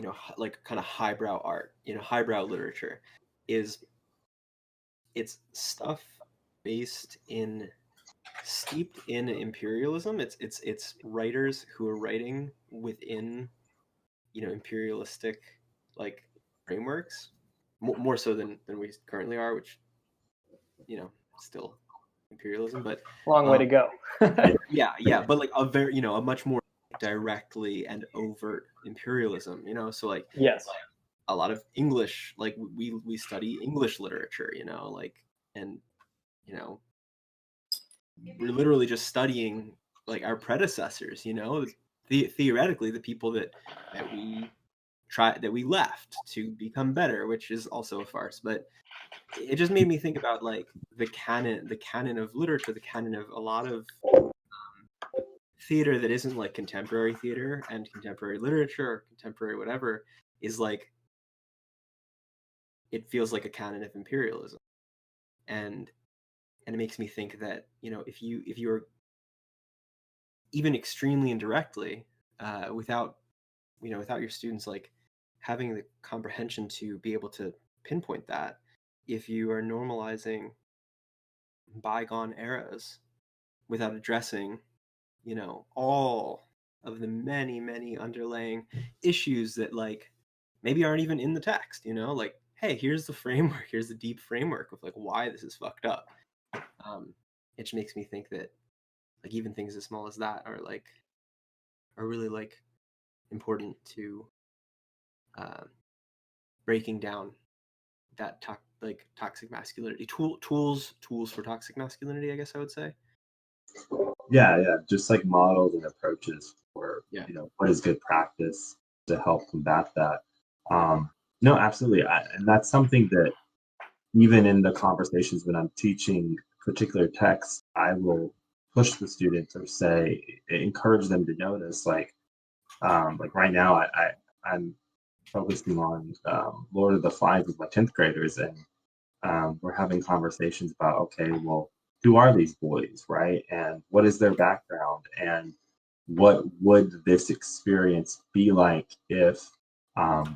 of highbrow art, highbrow literature, it's stuff steeped in imperialism. It's writers who are writing within imperialistic frameworks, more so than we currently are, which still imperialism, but long way to go. yeah, but a very a much more directly and overt imperialism, so yes, a lot of English, we study English literature, and we're literally just studying our predecessors, theoretically the people that we left to become better, which is also a farce. But it just made me think about the canon of literature, the canon of a lot of theater that isn't contemporary theater and contemporary literature or contemporary whatever, is it feels like a canon of imperialism. And it makes me think that if you're even extremely indirectly, without your students having the comprehension to be able to pinpoint that, if you are normalizing bygone eras without addressing you know, all of the many, many underlying issues that like maybe aren't even in the text, you know, like, hey, here's the framework, here's the deep framework of like why this is fucked up. It just makes me think that like even things as small as that are really like important to breaking down that toxic masculinity tools for toxic masculinity, I guess I would say. Yeah, just like models and approaches for Yeah. you know what is good practice to help combat that. No, absolutely, and that's something that even in the conversations when I'm teaching particular texts, I will push the students or say encourage them to notice like right now I'm focusing on Lord of the Flies with my 10th graders, and we're having conversations about, okay, well, who are these boys, right? And what is their background? And what would this experience be like if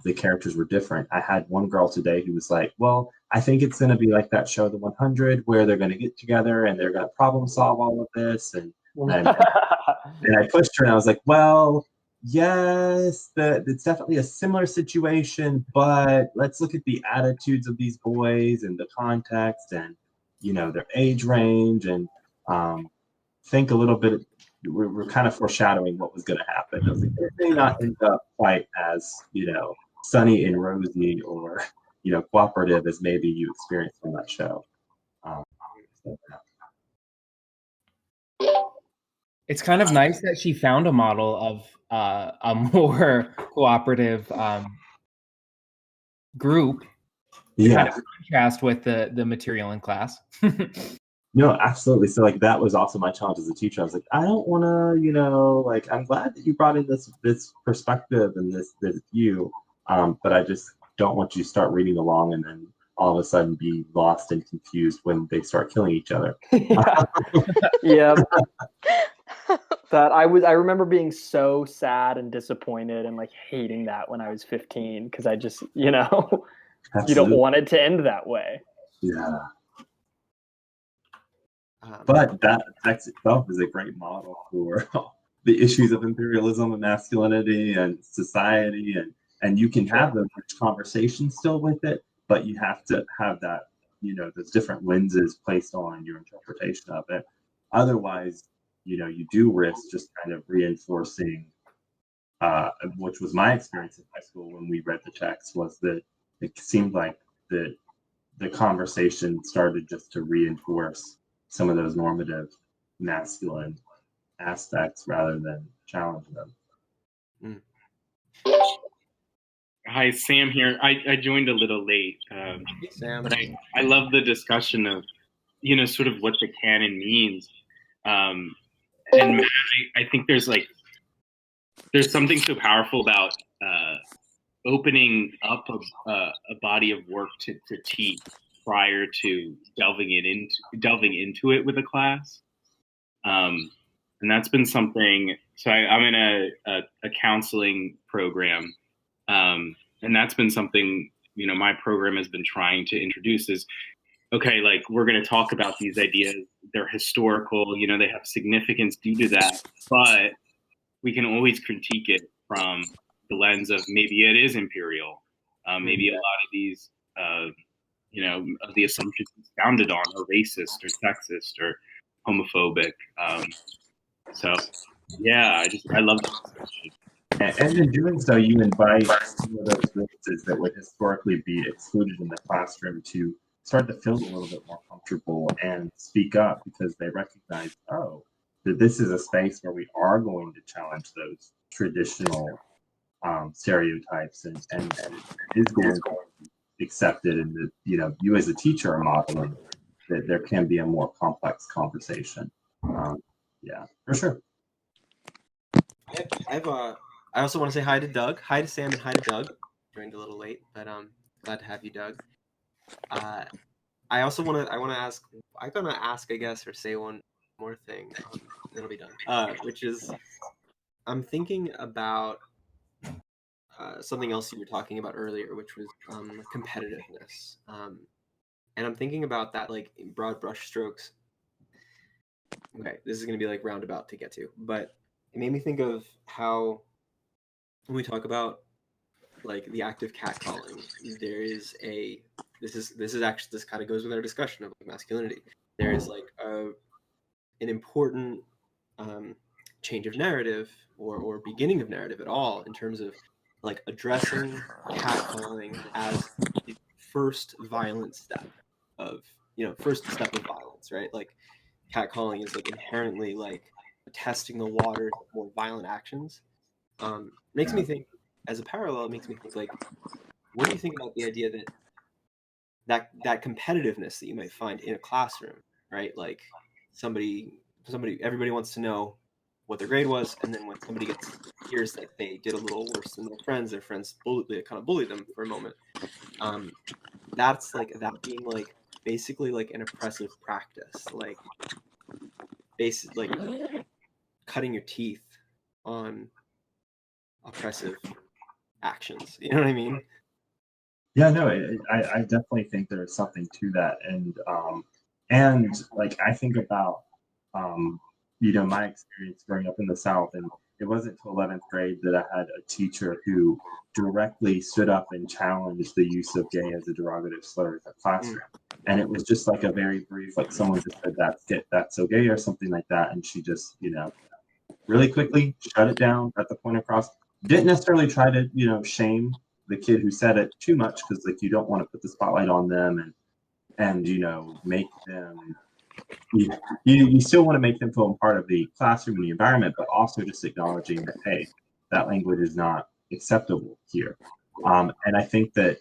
the characters were different? I had one girl today who was like, well, I think it's going to be like that show, The 100, where they're going to get together and they're going to problem solve all of this. And I pushed her and I was like, well, yes, it's definitely a similar situation, but let's look at the attitudes of these boys and the context and, you know, their age range, and think a little bit. We're kind of foreshadowing what was going to happen. I was like, it may not end up quite as, you know, sunny and rosy or, you know, cooperative as maybe you experienced on that show. So, yeah. It's kind of nice that she found a model of a more cooperative group. Yeah. Kind of contrast with the material in class. No, absolutely. So like that was also my challenge as a teacher. I was like, I don't want to, you know, like I'm glad that you brought in this perspective and this view, but I just don't want you to start reading along and then all of a sudden be lost and confused when they start killing each other. Yeah. That I remember being so sad and disappointed and like hating that when I was 15 because I just, you know, you don't want it to end that way. Yeah. But that text itself is a great model for the issues of imperialism and masculinity and society, and you can have those rich conversations still with it, but you have to have that, you know, those different lenses placed on your interpretation of it. Otherwise, you know, you do risk just kind of reinforcing, which was my experience in high school when we read the text, was that it seemed like the conversation started just to reinforce some of those normative masculine aspects rather than challenge them. Hi, Sam here. I joined a little late, Sam. but I love the discussion of, you know, sort of what the canon means. And Matt, I think there's something so powerful about opening up a body of work to teach prior to delving into it with a class, and that's been something. So I'm in a counseling program, and that's been something, you know, my program has been trying to introduce is, okay, like we're going to talk about these ideas. They're historical, you know, they have significance due to that, but we can always critique it from the lens of maybe it is imperial. Maybe a lot of these, you know, of the assumptions it's founded on are racist or sexist or homophobic. So, yeah, I love that. And in doing so, you invite some of those races that would historically be excluded in the classroom to start to feel a little bit more comfortable and speak up because they recognize, oh, that this is a space where we are going to challenge those traditional stereotypes and it is going to be accepted, and that, you know, you as a teacher are modeling that there can be a more complex conversation. Yeah, for sure. I also want to say hi to Doug. Hi to Sam and hi to Doug. Joined a little late, but glad to have you, Doug. I also want to ask. I'm gonna ask, I guess, or say one more thing. It'll be done. Which is, I'm thinking about something else you were talking about earlier, which was competitiveness. And I'm thinking about that, like in broad brushstrokes. Okay, this is going to be like roundabout to get to, but it made me think of how when we talk about like the act of catcalling, there is a this is actually this kind of goes with our discussion of like masculinity. There is like an important change of narrative or beginning of narrative at all in terms of like addressing catcalling as the first violent step of first step of violence, right? Like catcalling is like inherently like testing the waters of more violent actions. Makes me think as a parallel. It makes me think like, what do you think about the idea that competitiveness that you might find in a classroom, right? Like everybody wants to know what their grade was, and then when somebody hears that they did a little worse than their friends kind of bully them for a moment. That's like that being like basically like an oppressive practice, like cutting your teeth on oppressive actions. You know what I mean? Yeah, no, I definitely think there's something to that, and like I think about my experience growing up in the South, and it wasn't until 11th grade that I had a teacher who directly stood up and challenged the use of gay as a derogative slur in the classroom, and it was just like a very brief, like someone just said that's so gay or something like that, and she just really quickly shut it down at the point across. Didn't necessarily try to shame the kid who said it too much, because like you don't want to put the spotlight on them and make them you still want to make them feel part of the classroom and the environment, but also just acknowledging that, hey, that language is not acceptable here. And I think that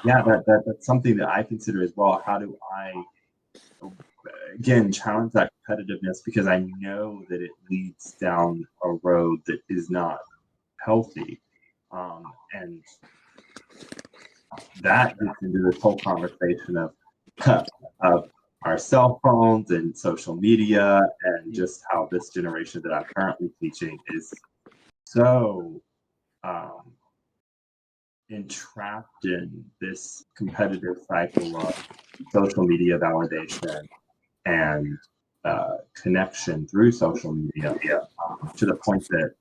that's something that I consider as well. How do I again challenge that competitiveness, because I know that it leads down a road that is not healthy. And that gets into this whole conversation of our cell phones and social media, and just how this generation that I'm currently teaching is so entrapped in this competitive cycle of social media validation and connection through social media, to the point that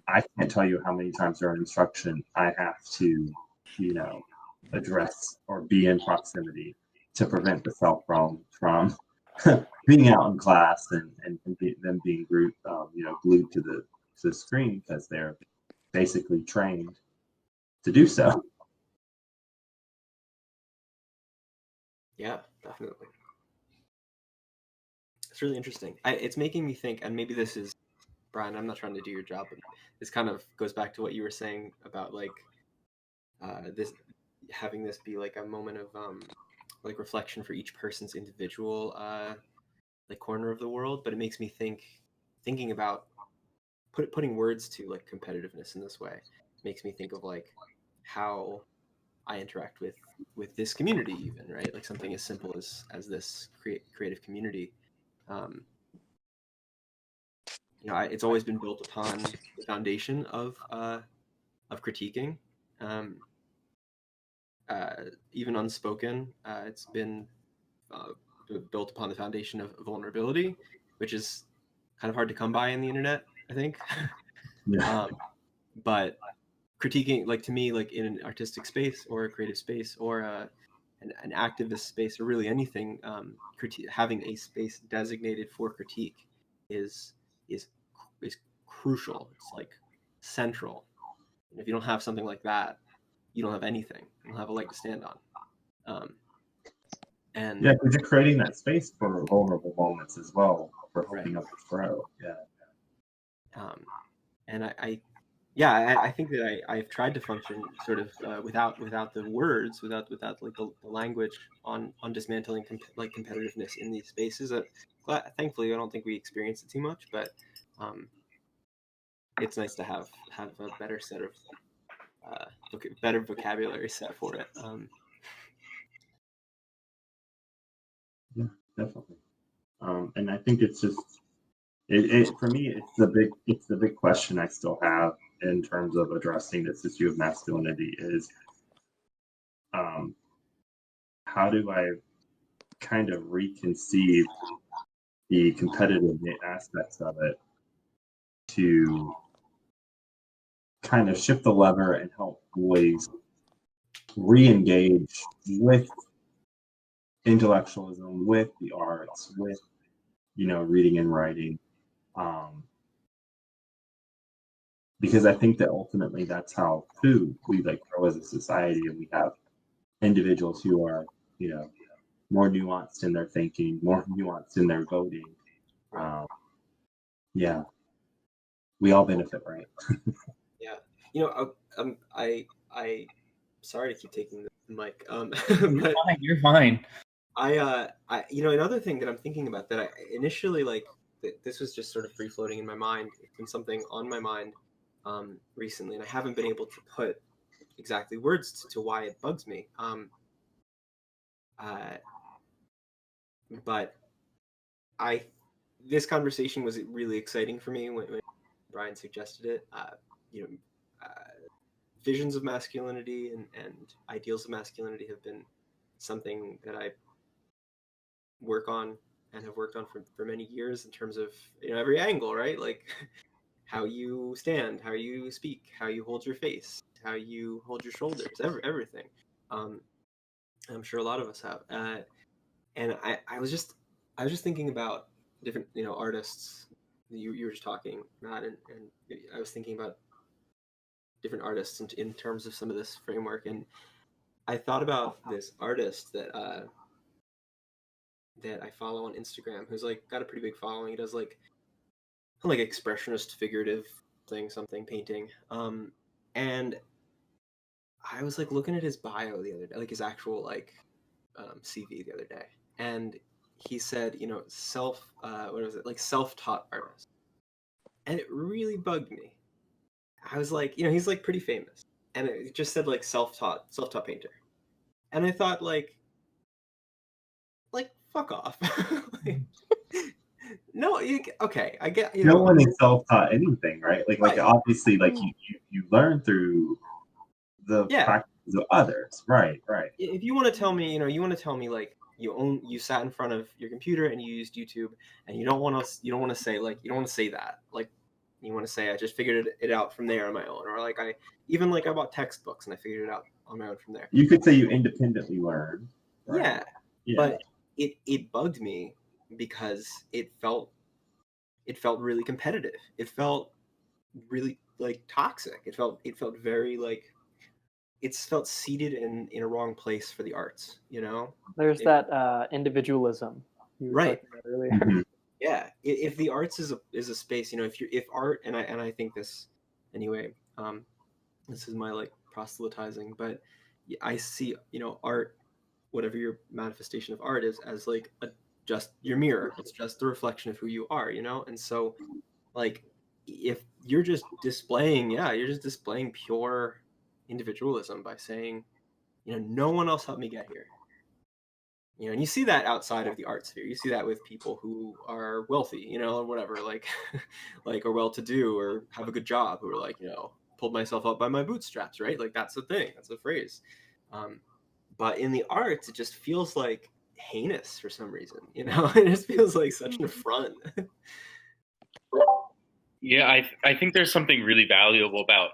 I can't tell you how many times during instruction I have to, address or be in proximity to prevent the cell phone from being out in class and them being glued to the screen, because they're basically trained to do so. Yeah, definitely. It's really interesting. It's making me think, and maybe this is, Brian, I'm not trying to do your job, but this kind of goes back to what you were saying about like this having this be like a moment of like reflection for each person's individual like corner of the world. But it makes me thinking about putting words to like competitiveness in this way makes me think of like how I interact with this community, even, right? Like something as simple as this creative community. It's always been built upon the foundation of critiquing, even unspoken. It's been built upon the foundation of vulnerability, which is kind of hard to come by in the internet, I think. Yeah. But critiquing, like to me, like in an artistic space or a creative space or an activist space or really anything, having a space designated for critique is crucial. It's like central. And if you don't have something like that, you don't have anything. You don't have a leg to stand on. And yeah, because you're creating that space for vulnerable moments as well, for helping others grow. Yeah. And I think that I've tried to function sort of without the words, without like the language on dismantling competitiveness in these spaces. Thankfully, I don't think we experience it too much, but it's nice to have a better set of better vocabulary set for it. Yeah, definitely. And I think it's just for me, it's the big question I still have in terms of addressing this issue of masculinity is how do I kind of reconceive the competitive aspects of it to kind of shift the lever and help boys re-engage with intellectualism, with the arts, with, reading and writing. Because I think that ultimately that's how we grow as a society, and we have individuals who are, more nuanced in their thinking, more nuanced in their voting. Yeah, we all benefit, right? Yeah, I sorry to keep taking the mic, but You're fine. Another thing that I'm thinking about that I initially this was just sort of free floating in my mind. It's been something on my mind recently, and I haven't been able to put exactly words to why it bugs me. But this conversation was really exciting for me when Brian suggested it. Visions of masculinity and ideals of masculinity have been something that I work on and have worked on for many years in terms of every angle, right? Like how you stand, how you speak, how you hold your face, how you hold your shoulders, everything. I'm sure a lot of us have. And I was just thinking about different artists. You were just talking, Matt, and I was thinking about different artists in terms of some of this framework, and I thought about this artist that I follow on Instagram, who's got a pretty big following. He does like expressionist, figurative something painting. And I was looking at his bio the other day, his actual CV the other day, and he said, what was it, self-taught artist, and it really bugged me. I was he's pretty famous, and it just said self-taught painter, and I thought fuck off. No, okay, I get. No one is self-taught anything, right? Right. Obviously, you learn through the practices of others, right? If you want to tell me, you sat in front of your computer and you used YouTube, and you don't want to say that, you want to say I just figured it out from there on my own, or I bought textbooks and I figured it out on my own from there. You could say you independently learn. Right? Yeah, but it bugged me because it felt really competitive. It felt really toxic. It felt very it felt seated in a wrong place for the arts. There's that individualism you were talking about earlier. Mm-hmm. Yeah, if the arts is a space, if art, and I think this anyway. This is my proselytizing, but I see art, whatever your manifestation of art is, as just your mirror. It's just the reflection of who you are, and so if you're just displaying, you're just displaying pure individualism by saying, no one else helped me get here. And you see that outside of the art sphere. You see that with people who are wealthy, or whatever, are well-to-do or have a good job, who are pulled myself up by my bootstraps, right? That's the thing. That's the phrase. But in the arts, it just feels heinous for some reason. It just feels like such an affront. Yeah, I think there's something really valuable about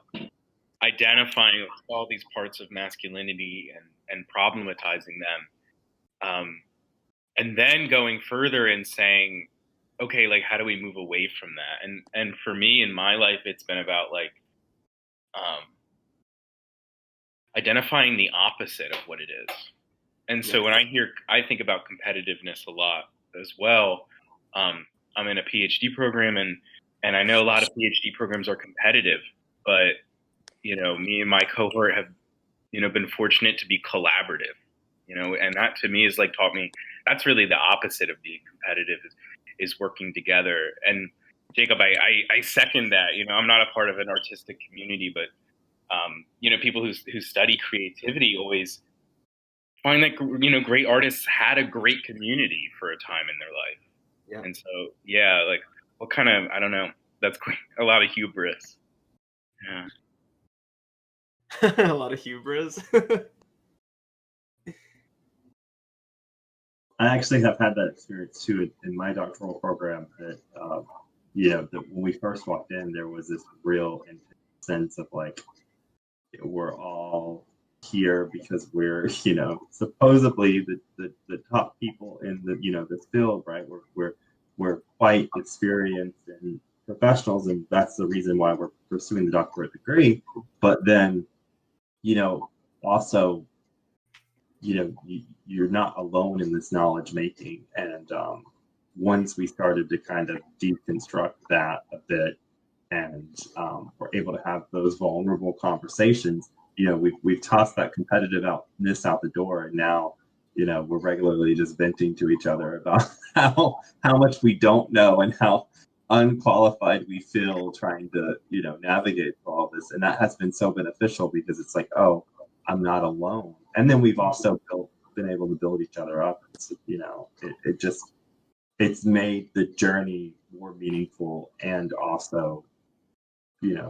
identifying all these parts of masculinity and problematizing them. And then going further and saying, okay, how do we move away from that? And for me in my life, it's been about identifying the opposite of what it is. And so when I think about competitiveness a lot as well. I'm in a PhD program, and I know a lot of PhD programs are competitive, but me and my cohort have been fortunate to be collaborative. And that to me is taught me that's really the opposite of being competitive, is working together. And Jacob, I second that. I'm not a part of an artistic community, but people who study creativity always find that great artists had a great community for a time in their life. Yeah. And so what kind of, I don't know, that's quite a lot of hubris. Yeah. A lot of hubris. I actually have had that experience too in my doctoral program. That that when we first walked in, there was this real sense of like we're all here because we're supposedly the top people in this field, right? We're quite experienced and professionals, and that's the reason why we're pursuing the doctorate degree. But then also you're not alone in this knowledge making, and once we started to kind of deconstruct that a bit, and we're able to have those vulnerable conversations, we've tossed that competitiveness out the door, and now we're regularly just venting to each other about how much we don't know and how unqualified we feel trying to navigate through all this. And that has been so beneficial because it's like, oh, I'm not alone. And then we've also been able to build each other up. It's made the journey more meaningful, and also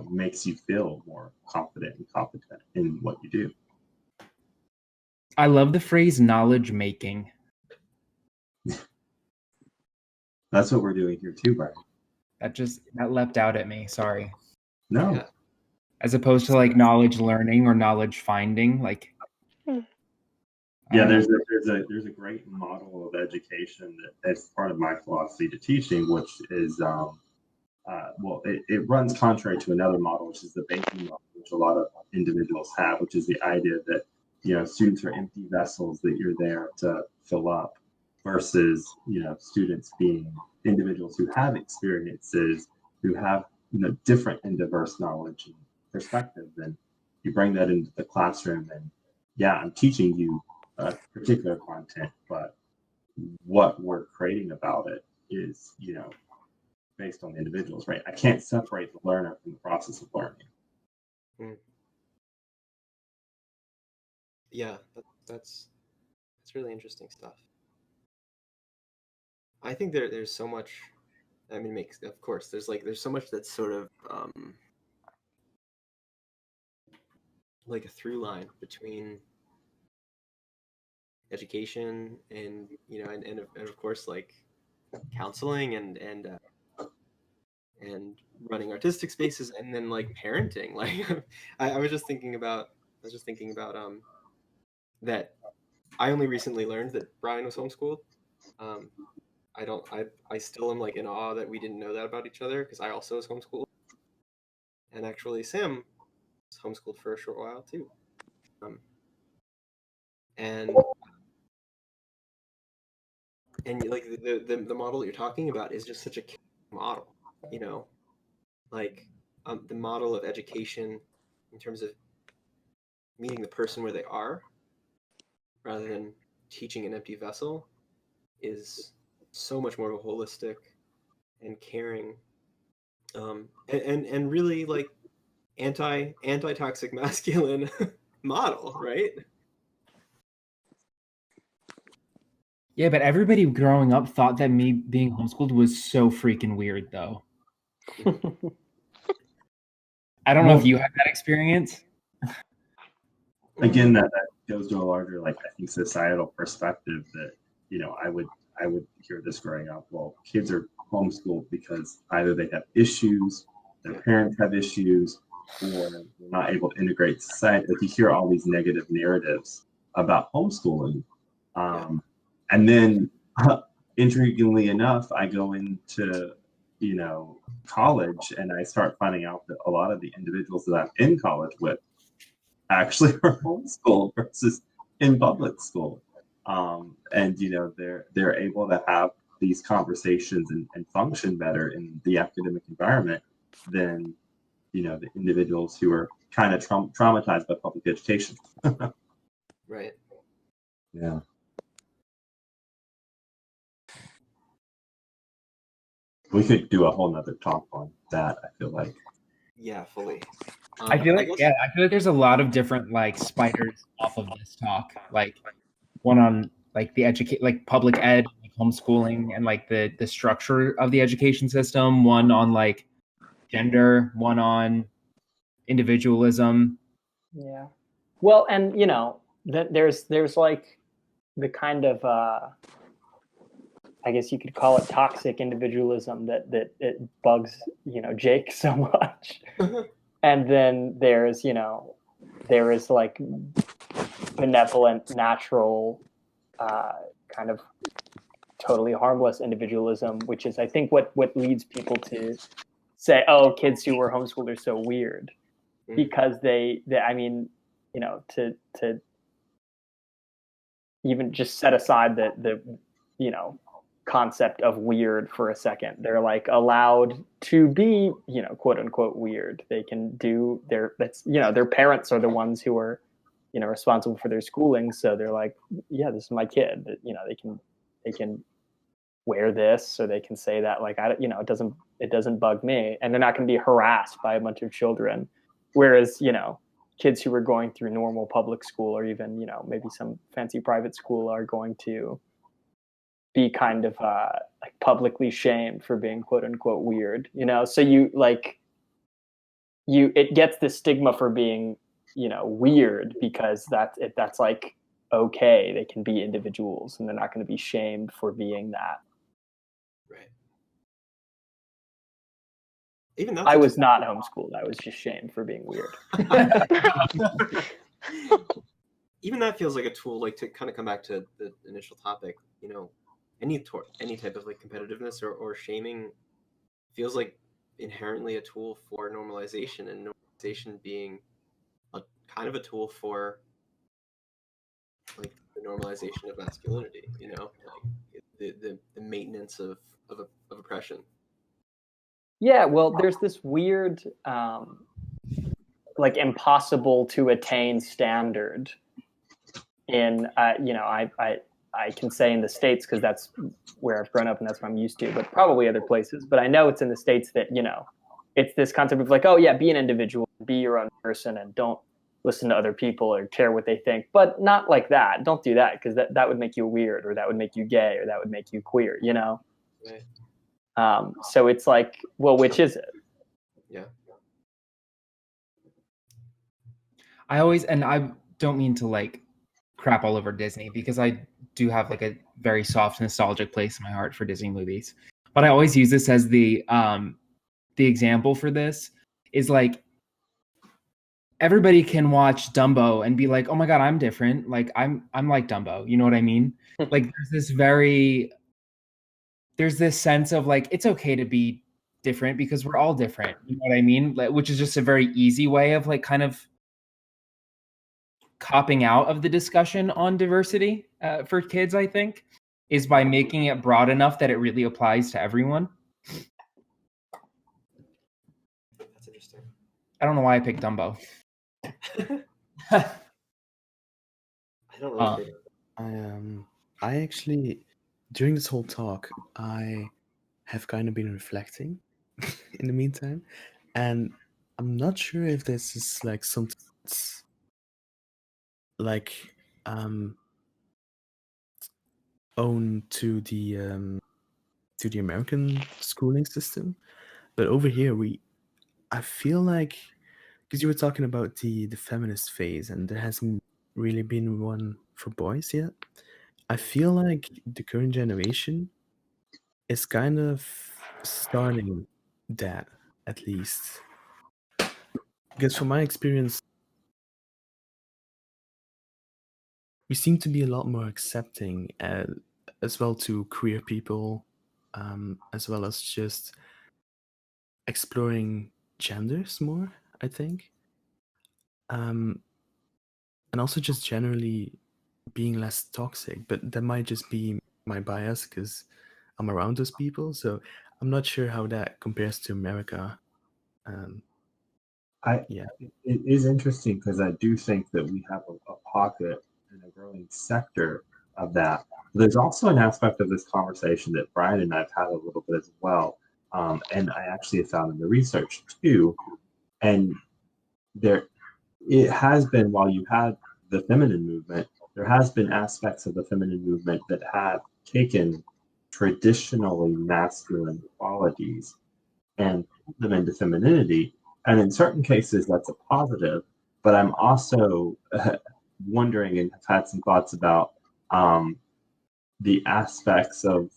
makes you feel more confident and competent in what you do. I love the phrase knowledge making. That's what we're doing here too, Brian. That leapt out at me. Sorry. No. Yeah. As opposed to like knowledge learning or knowledge finding, like. Yeah, there's a great model of education that's part of my philosophy to teaching, which is it runs contrary to another model, which is the banking model, which a lot of individuals have, which is the idea that students are empty vessels that you're there to fill up, versus students being individuals who have experiences, who have different and diverse knowledge and perspective. And you bring that into the classroom, and I'm teaching you a particular content, but what we're creating about it is based on the individuals, right? I can't separate the learner from the process of learning. Yeah, that's really interesting stuff. I think there's so much. I mean, of course there's so much that's sort of like a through line between education and and of course like counseling and running artistic spaces, and then like parenting. Like I was just thinking about that I only recently learned that Brian was homeschooled. I still am like in awe that we didn't know that about each other, because I also was homeschooled, and actually Sam was homeschooled for a short while too. And like the model that you're talking about is just such a model, like the model of education in terms of meeting the person where they are rather than teaching an empty vessel is so much more holistic and caring, and really like anti-toxic masculine model, right? Yeah, but everybody growing up thought that me being homeschooled was so freaking weird, though. I don't know if you had that experience. Again, that goes to a larger, I think, societal perspective that, I would hear this growing up. Well, kids are homeschooled because either they have issues, their parents have issues, or they're not able to integrate society. Like, you hear all these negative narratives about homeschooling. And then, intriguingly enough, I go into, college, and I start finding out that a lot of the individuals that I'm in college with actually are homeschooled versus in public school. And they're able to have these conversations and function better in the academic environment than the individuals who are kind of traumatized by public education. Right. Yeah. We could do a whole nother talk on that, I feel like. Yeah, fully. I feel like there's a lot of different spiders off of this talk. Like one on the public ed, homeschooling, and the structure of the education system. One on gender. One on individualism. Yeah. Well, and there's the kind of I guess you could call it toxic individualism that it bugs, Jake so much. And then there is like benevolent, natural, kind of totally harmless individualism, which is, I think, what leads people to say, oh, kids who were homeschooled are so weird, because they I mean, to even just set aside the concept of weird for a second. They're like allowed to be, quote unquote weird. They can do their parents are the ones who are, responsible for their schooling. So they're like, yeah, this is my kid. They can wear this, or they can say that, like, it doesn't bug me, and they're not going to be harassed by a bunch of children. Whereas, kids who are going through normal public school, or even, maybe some fancy private school, are going to be kind of like publicly shamed for being quote unquote weird, so it gets the stigma for being, weird, because that's like, okay, they can be individuals and they're not going to be shamed for being that. Right. Even I was not homeschooled. I was just shamed for being weird. Even that feels like a tool, like, to kind of come back to the initial topic, any type of like competitiveness or shaming feels like inherently a tool for normalization, and normalization being a kind of a tool for like the normalization of masculinity, like the maintenance of oppression. Yeah, well, there's this weird, like, impossible to attain standard in, I can say in the States, because that's where I've grown up and that's what I'm used to, but probably other places. But I know it's in the States that, it's this concept of like, oh yeah, be an individual, be your own person, and don't listen to other people or care what they think. But not like that. Don't do that, because that would make you weird, or that would make you gay, or that would make you queer, Right. So it's like, well, which is it? Yeah. I don't mean to like crap all over Disney, because I do have like a very soft nostalgic place in my heart for Disney movies. But I always use this as the example for this is like, everybody can watch Dumbo and be like, oh my God, I'm different. Like I'm like Dumbo. You know what I mean? Like there's this sense of like, it's okay to be different because we're all different. You know what I mean? Like, which is just a very easy way of like kind of copping out of the discussion on diversity for kids, I think, is by making it broad enough that it really applies to everyone. That's interesting. I don't know why I picked Dumbo. I don't know. I actually, during this whole talk, I have kind of been reflecting in the meantime, and I'm not sure if this is like something that's like owned to the American schooling system, but over here I feel like, because you were talking about the feminist phase, and there hasn't really been one for boys yet. I feel like the current generation is kind of starting that, at least. Because from my experience, we seem to be a lot more accepting, as well to queer people, as well as just exploring genders more, I think. And also just generally being less toxic, but that might just be my bias because I'm around those people, so I'm not sure how that compares to America. It is interesting, because I do think that we have a pocket and a growing sector of that. There's also an aspect of this conversation that Brian and I've had a little bit as well, and I actually have found in the research too. And it has been, while you had the feminine movement, there has been aspects of the feminine movement that have taken traditionally masculine qualities and put them into femininity. And in certain cases, that's a positive. But I'm also wondering, and have had some thoughts about the aspects of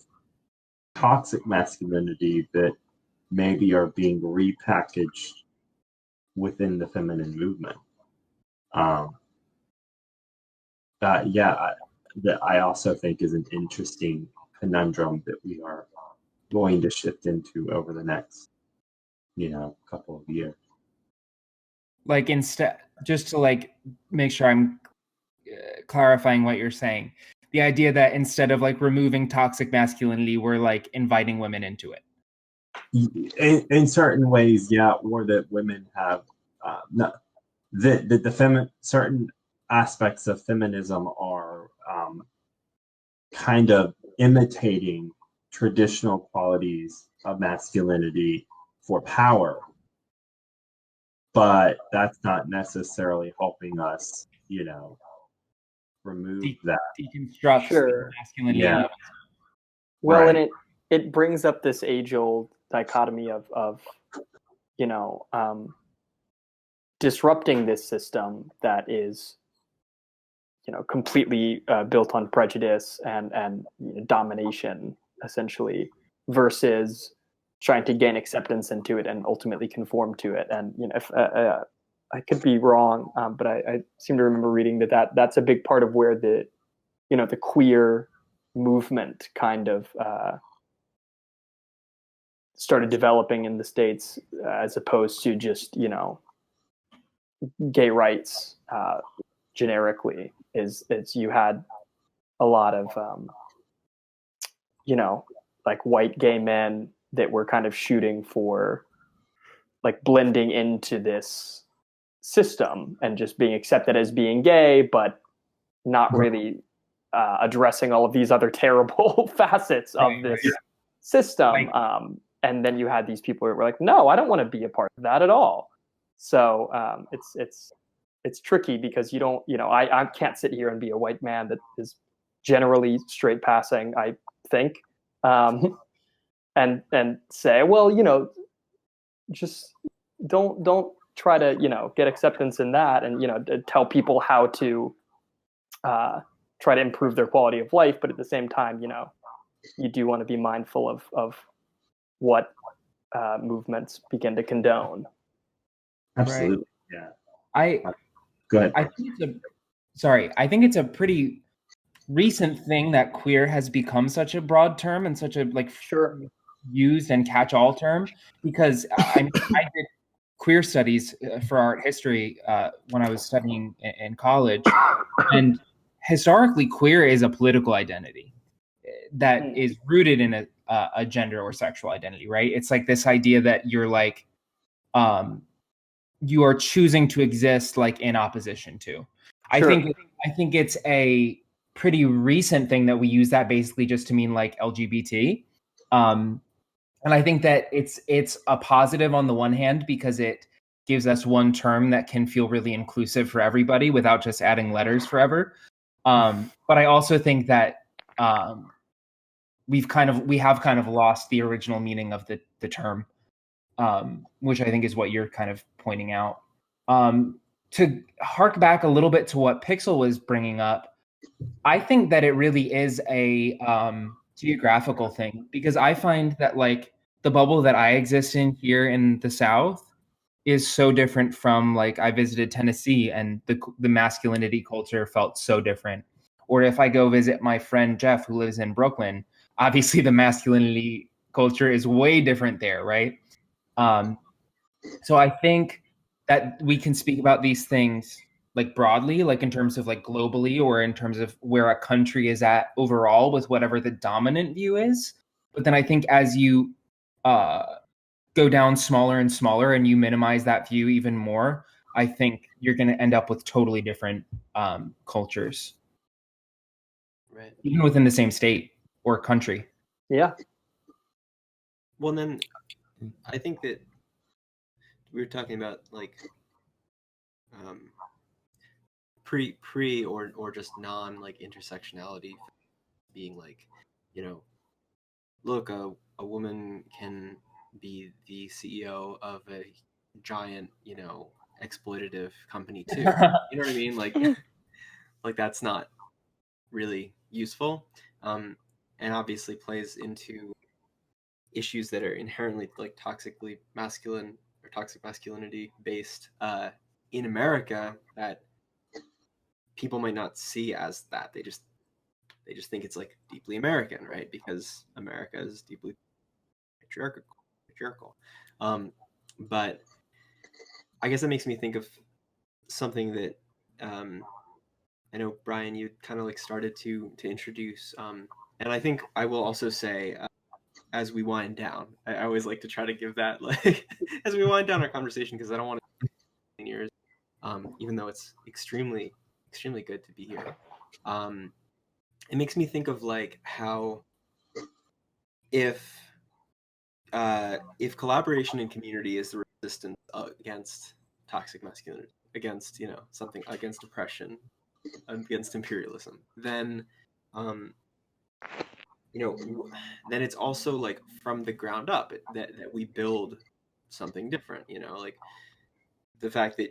toxic masculinity that maybe are being repackaged within the feminine movement. That I also think is an interesting conundrum that we are going to shift into over the next, couple of years. Like, instead, just to like make sure I'm clarifying what you're saying, the idea that instead of like removing toxic masculinity, we're like inviting women into it. In certain ways, yeah, or that women have certain aspects of feminism are kind of imitating traditional qualities of masculinity for power, but that's not necessarily helping us, remove that. Deconstruct Sure. masculinity. Yeah. Well, Right. and it brings up this age-old dichotomy of disrupting this system that is completely built on prejudice and domination, essentially, versus trying to gain acceptance into it and ultimately conform to it. And if I could be wrong, but I seem to remember reading that's a big part of where the queer movement kind of started developing in the States, as opposed to just gay rights generically. Is you had a lot of like white gay men that were kind of shooting for like blending into this system and just being accepted as being gay, but not really addressing all of these other terrible facets of this system. And then you had these people who were like, no, I don't want to be a part of that at all. So it's tricky because you don't, I can't sit here and be a white man that is generally straight passing, I think, and say, well, just don't try to, get acceptance in that, and, tell people how to try to improve their quality of life. But at the same time, you do want to be mindful of what movements begin to condone. Absolutely. Right. Yeah. Go ahead. I think it's a pretty recent thing that queer has become such a broad term and such a used and catch-all term, because I did queer studies for art history when I was studying in college, and historically queer is a political identity that is rooted in a gender or sexual identity, right? It's like this idea that you're like you are choosing to exist like in opposition to. Sure. I think it's a pretty recent thing that we use that basically just to mean like LGBT. And I think that it's a positive on the one hand because it gives us one term that can feel really inclusive for everybody without just adding letters forever. But I also think that we have kind of lost the original meaning of the term, which I think is what you're kind of pointing out. To hark back a little bit to what Pixel was bringing up, I think that it really is a geographical thing, because I find that like the bubble that I exist in here in the South is so different from, like, I visited Tennessee and the masculinity culture felt so different. Or if I go visit my friend Jeff who lives in Brooklyn, obviously the masculinity culture is way different there, right? So I think that we can speak about these things like broadly, like in terms of like globally, or in terms of where a country is at overall with whatever the dominant view is. But then I think as you go down smaller and smaller and you minimize that view even more, I think you're going to end up with totally different cultures. Right. Even within the same state or country. Yeah. Well, then I think that we were talking about like pre or just non like intersectionality being like, look, a woman can be the CEO of a giant, exploitative company too. You know what I mean? Like that's not really useful, and obviously plays into issues that are inherently like toxically masculine or toxic masculinity based in America that people might not see as that. They just think it's like deeply American, right? Because America is deeply patriarchal. But I guess that makes me think of something that I know, Brian, you kind of like started to introduce, and I think I will also say, as we wind down, I always like to try to give that like as we wind down our conversation, because I don't want to 10 years, even though it's extremely good to be here. It makes me think of like how if collaboration and community is the resistance against toxic masculinity, against something, against oppression, against imperialism, then then it's also like from the ground up that we build something different. Like the fact that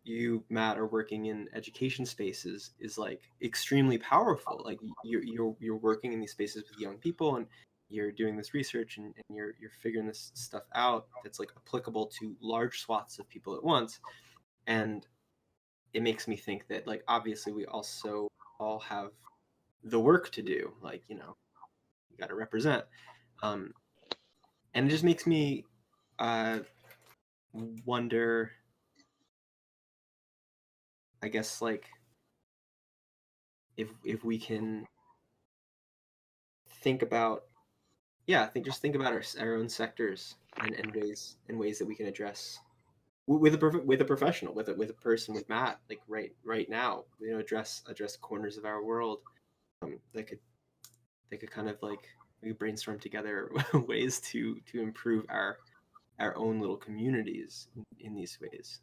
you, Matt, are working in education spaces is like extremely powerful. Like you're working in these spaces with young people, and you're doing this research, and you're figuring this stuff out that's like applicable to large swaths of people at once. And it makes me think that, like, obviously we also all have the work to do, like, you got to represent, and it just makes me wonder, I guess, like, if we can think about think about our own sectors and ways that we can address with a professional, with a person, with Matt, like right now, address corners of our world that could kind of like, we brainstorm together ways to improve our own little communities in these ways.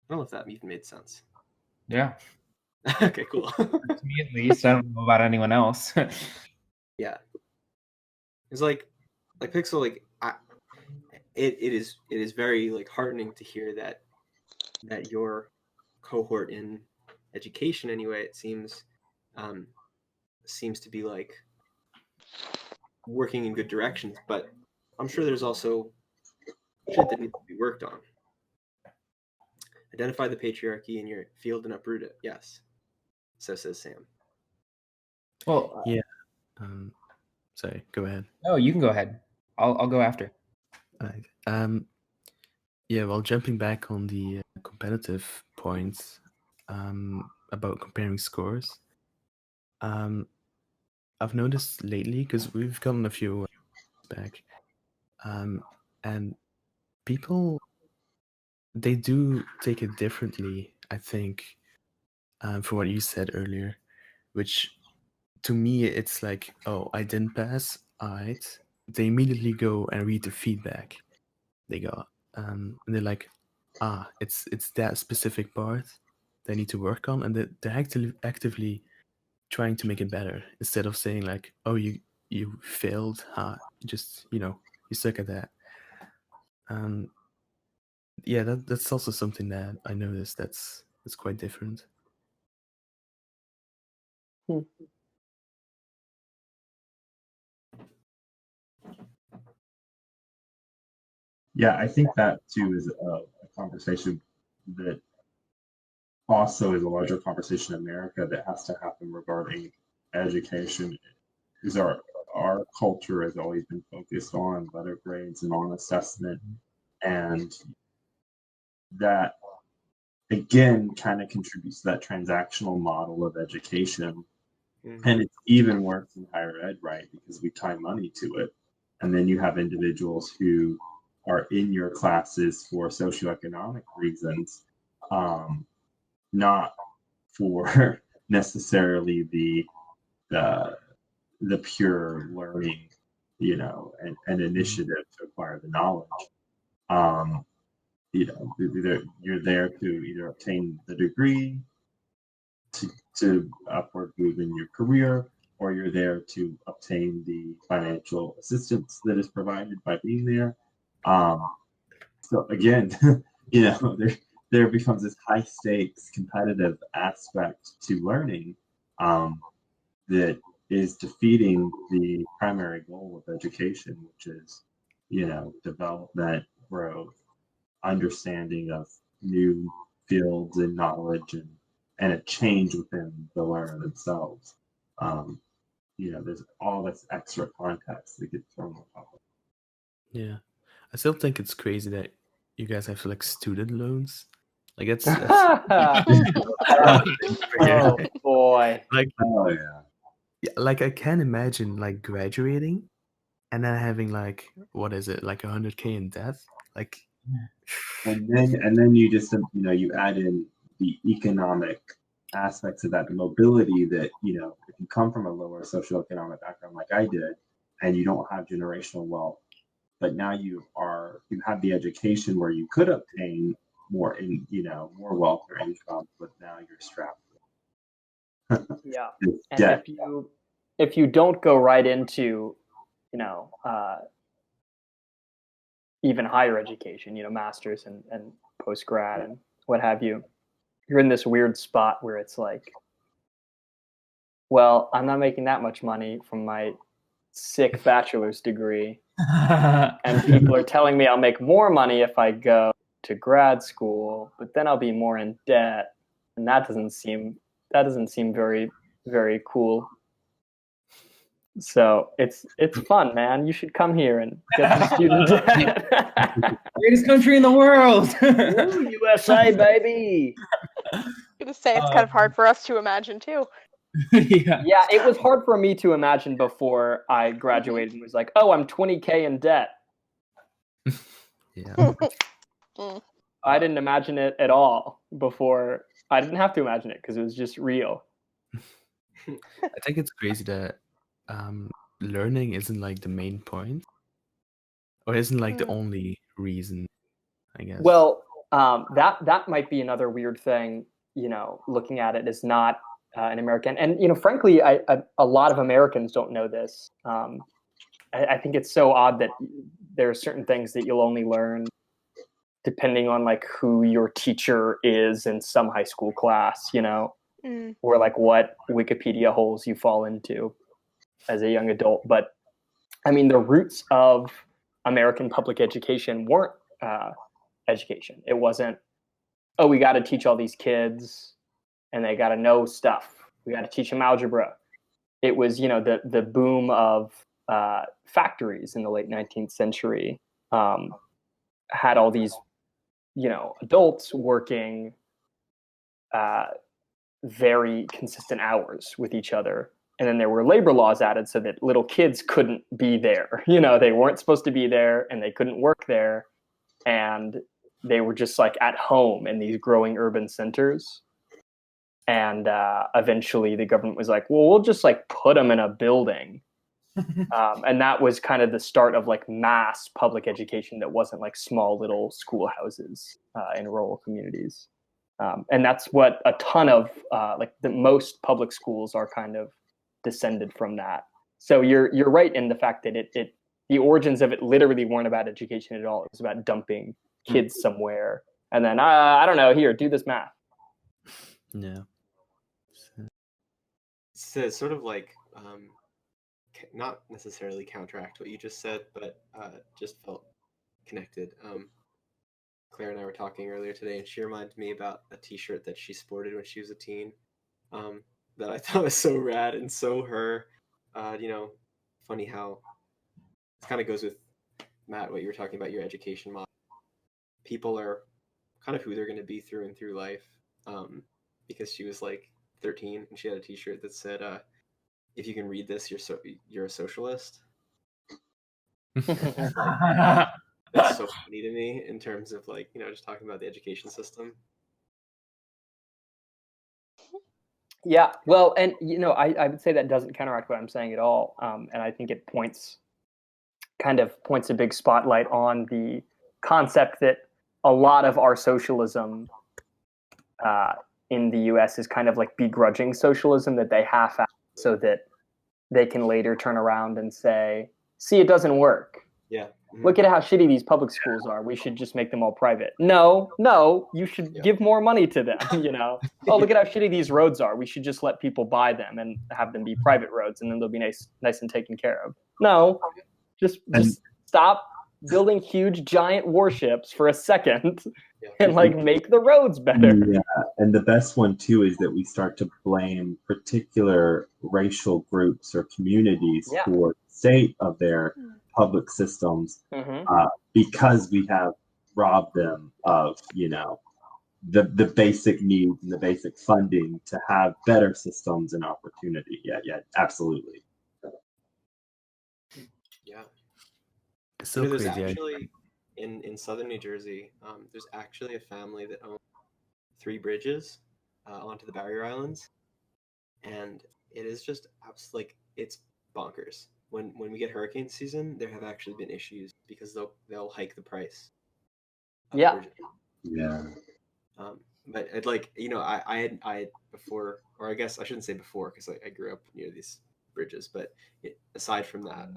I don't know if that even made sense. Yeah. Okay, cool. To me, at least. I don't know about anyone else. Yeah. It's like Pixel, like it is very like heartening to hear that your cohort in education, anyway, it seems to be like working in good directions, but I'm sure there's also shit that needs to be worked on. Identify the patriarchy in your field and uproot it. Yes. So says Sam. Well, Yeah. Sorry, go ahead. No, you can go ahead. I'll go after. Right. Yeah, well, jumping back on the competitive points about comparing scores, I've noticed lately, because we've gotten a few back, and people, they do take it differently, I think, from what you said earlier, which to me, it's like, oh, I didn't pass, alright. They immediately go and read the feedback they got, and they're like, it's that specific part they need to work on, and they're actively trying to make it better, instead of saying like, oh, you failed, just you suck at that. Yeah, that's also something that I noticed that's quite different. Yeah, I think that too is a conversation that also is a larger conversation in America that has to happen regarding education. Is our culture has always been focused on letter grades and on assessment, and that again kind of contributes to that transactional model of education. Mm-hmm. And it's even worse in higher ed, right? Because we tie money to it, and then you have individuals who are in your classes for socioeconomic reasons, not for necessarily the pure learning, and initiative to acquire the knowledge. You're there to either obtain the degree, to upward move in your career, or you're there to obtain the financial assistance that is provided by being there. So again, there becomes this high stakes competitive aspect to learning that is defeating the primary goal of education, which is, development, growth, understanding of new fields and knowledge, and a change within the learner themselves. There's all this extra context that gets thrown on top of it. Yeah, I still think it's crazy that you guys have like student loans. Like that's oh boy. like Oh yeah. like I can't imagine like graduating and then having like what is it, like 100K in debt? Like And then you just you add in the economic aspects of that, the mobility that if you come from a lower socioeconomic background like I did, and you don't have generational wealth, but now you have the education where you could obtain more more wealth or income, but now you're strapped. Yeah, It's and debt. if you don't go right into even higher education, masters and post grad and what have you, you're in this weird spot where it's like, well, I'm not making that much money from my sick bachelor's degree, and people are telling me I'll make more money if I go to grad school, but then I'll be more in debt, and that doesn't seem very, very cool. So it's fun, man. You should come here and get some student debt. Greatest country in the world. Woo, USA, baby. I'm gonna say it's kind of hard for us to imagine too. Yeah. Yeah, it was hard for me to imagine before I graduated and was like, oh, I'm 20K in debt. yeah. I didn't imagine it at all before. I didn't have to imagine it because it was just real. I think it's crazy that learning isn't like the main point, or isn't like the only reason, I guess. Well, that might be another weird thing. Looking at it as not an American, and frankly, a lot of Americans don't know this. I think it's so odd that there are certain things that you'll only learn depending on like who your teacher is in some high school class, or like what Wikipedia holes you fall into as a young adult. But I mean, the roots of American public education weren't education. It wasn't, oh, we got to teach all these kids and they got to know stuff. We got to teach them algebra. It was, the boom of factories in the late 19th century had all these, adults working very consistent hours with each other. And then there were labor laws added so that little kids couldn't be there. They weren't supposed to be there and they couldn't work there. And they were just like at home in these growing urban centers. And eventually the government was like, well, we'll just like put them in a building. And that was kind of the start of like mass public education that wasn't like small little schoolhouses in rural communities. And that's what a ton of like the most public schools are kind of descended from that. So you're right in the fact that the origins of it literally weren't about education at all. It was about dumping kids somewhere and then I don't know, here, do this math. Yeah. It's sort of like not necessarily counteract what you just said, but just felt connected. Claire and I were talking earlier today, and she reminded me about a T-shirt that she sported when she was a teen. That I thought was so rad and so her. Funny how it kind of goes with Matt, what you were talking about, your education model. People are kind of who they're going to be through and through life. Because she was like 13 and she had a T-shirt that said, "If you can read this, you're a socialist." That's so funny to me in terms of like just talking about the education system. Yeah, well, and I would say that doesn't counteract what I'm saying at all, and I think it points a big spotlight on the concept that a lot of our socialism in the U.S. is kind of like begrudging socialism that they half-ass so that they can later turn around and say, "See, it doesn't work." Yeah. Look at how shitty these public schools are. We should just make them all private. No, you should give more money to them, you know. Oh, look at how shitty these roads are. We should just let people buy them and have them be private roads, and then they'll be nice and taken care of. No, just stop building huge giant warships for a second and like make the roads better. Yeah, and the best one too is that we start to blame particular racial groups or communities for the state of their public systems because we have robbed them of, you know, the basic needs and the basic funding to have better systems and opportunity. Yeah, absolutely. Yeah. So there's crazy. actually in southern New Jersey, there's actually a family that owns 3 bridges onto the barrier islands, and it is just like it's bonkers. When we get hurricane season, there have actually been issues because they'll hike the price. Bridges. Yeah. But I'd like, you know, I had before, or I guess I shouldn't say before because I grew up near these bridges, but aside from that,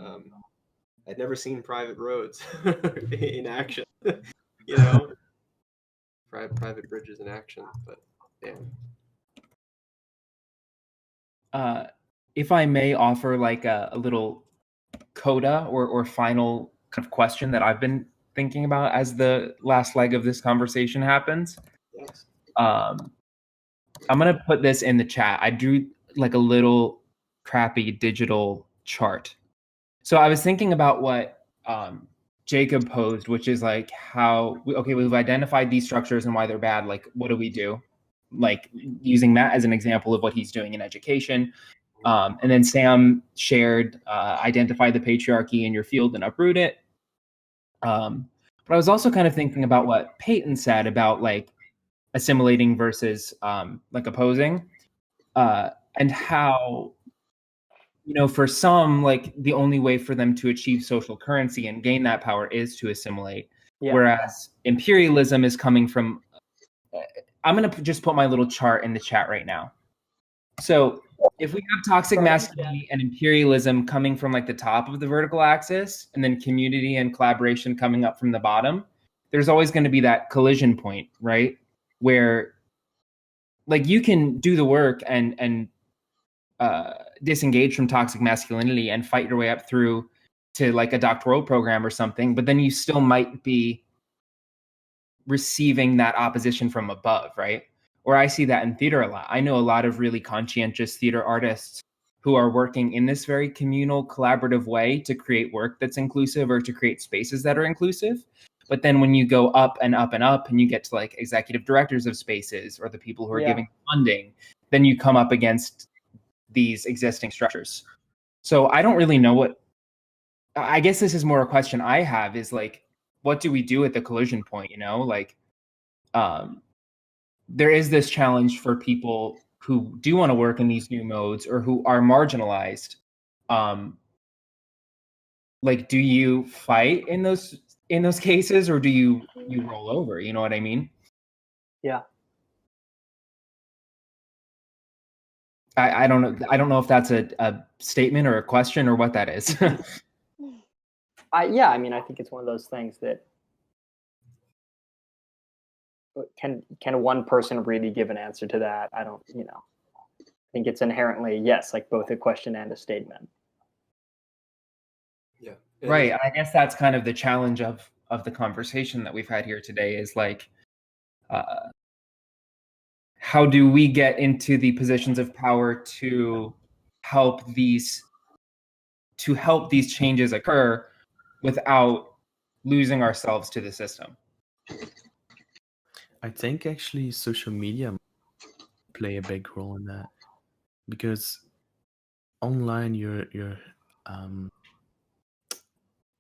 I'd never seen private roads in action. You know, private bridges in action. But yeah. If I may offer like a little coda or final kind of question that I've been thinking about as the last leg of this conversation happens. Yes. I'm gonna put this in the chat. I drew like a little crappy digital chart. So I was thinking about what Jacob posed, which is like we've identified these structures and why they're bad. Like, what do we do? Like using Matt as an example of what he's doing in education. And then Sam shared, identify the patriarchy in your field and uproot it. But I was also kind of thinking about what Peyton said about like assimilating versus like opposing, and how, you know, for some, like the only way for them to achieve social currency and gain that power is to assimilate. Yeah. Whereas imperialism is coming from, I'm going to just put my little chart in the chat right now. So if we have toxic masculinity and imperialism coming from like the top of the vertical axis, and then community and collaboration coming up from the bottom, there's always going to be that collision point, right? Where like you can do the work and disengage from toxic masculinity and fight your way up through to like a doctoral program or something, but then you still might be receiving that opposition from above, right? Or I see that in theater a lot. I know a lot of really conscientious theater artists who are working in this very communal, collaborative way to create work that's inclusive or to create spaces that are inclusive. But then when you go up and up and up and you get to like executive directors of spaces or the people who are giving funding, then you come up against these existing structures. So I don't really know what, I guess this is more a question I have is like, what do we do at the collision point? You know, like, there is this challenge for people who do want to work in these new modes or who are marginalized. Like, do you fight in those cases, or do you roll over? You know what I mean? Yeah. I don't know. I don't know if that's a statement or a question or what that is. Yeah, I mean, I think it's one of those things that can one person really give an answer to that? I don't, you know. I think it's inherently yes, like both a question and a statement. Yeah. Right. I guess that's kind of the challenge of the conversation that we've had here today is like, how do we get into the positions of power to help these changes occur without losing ourselves to the system? I think actually social media play a big role in that, because online you'll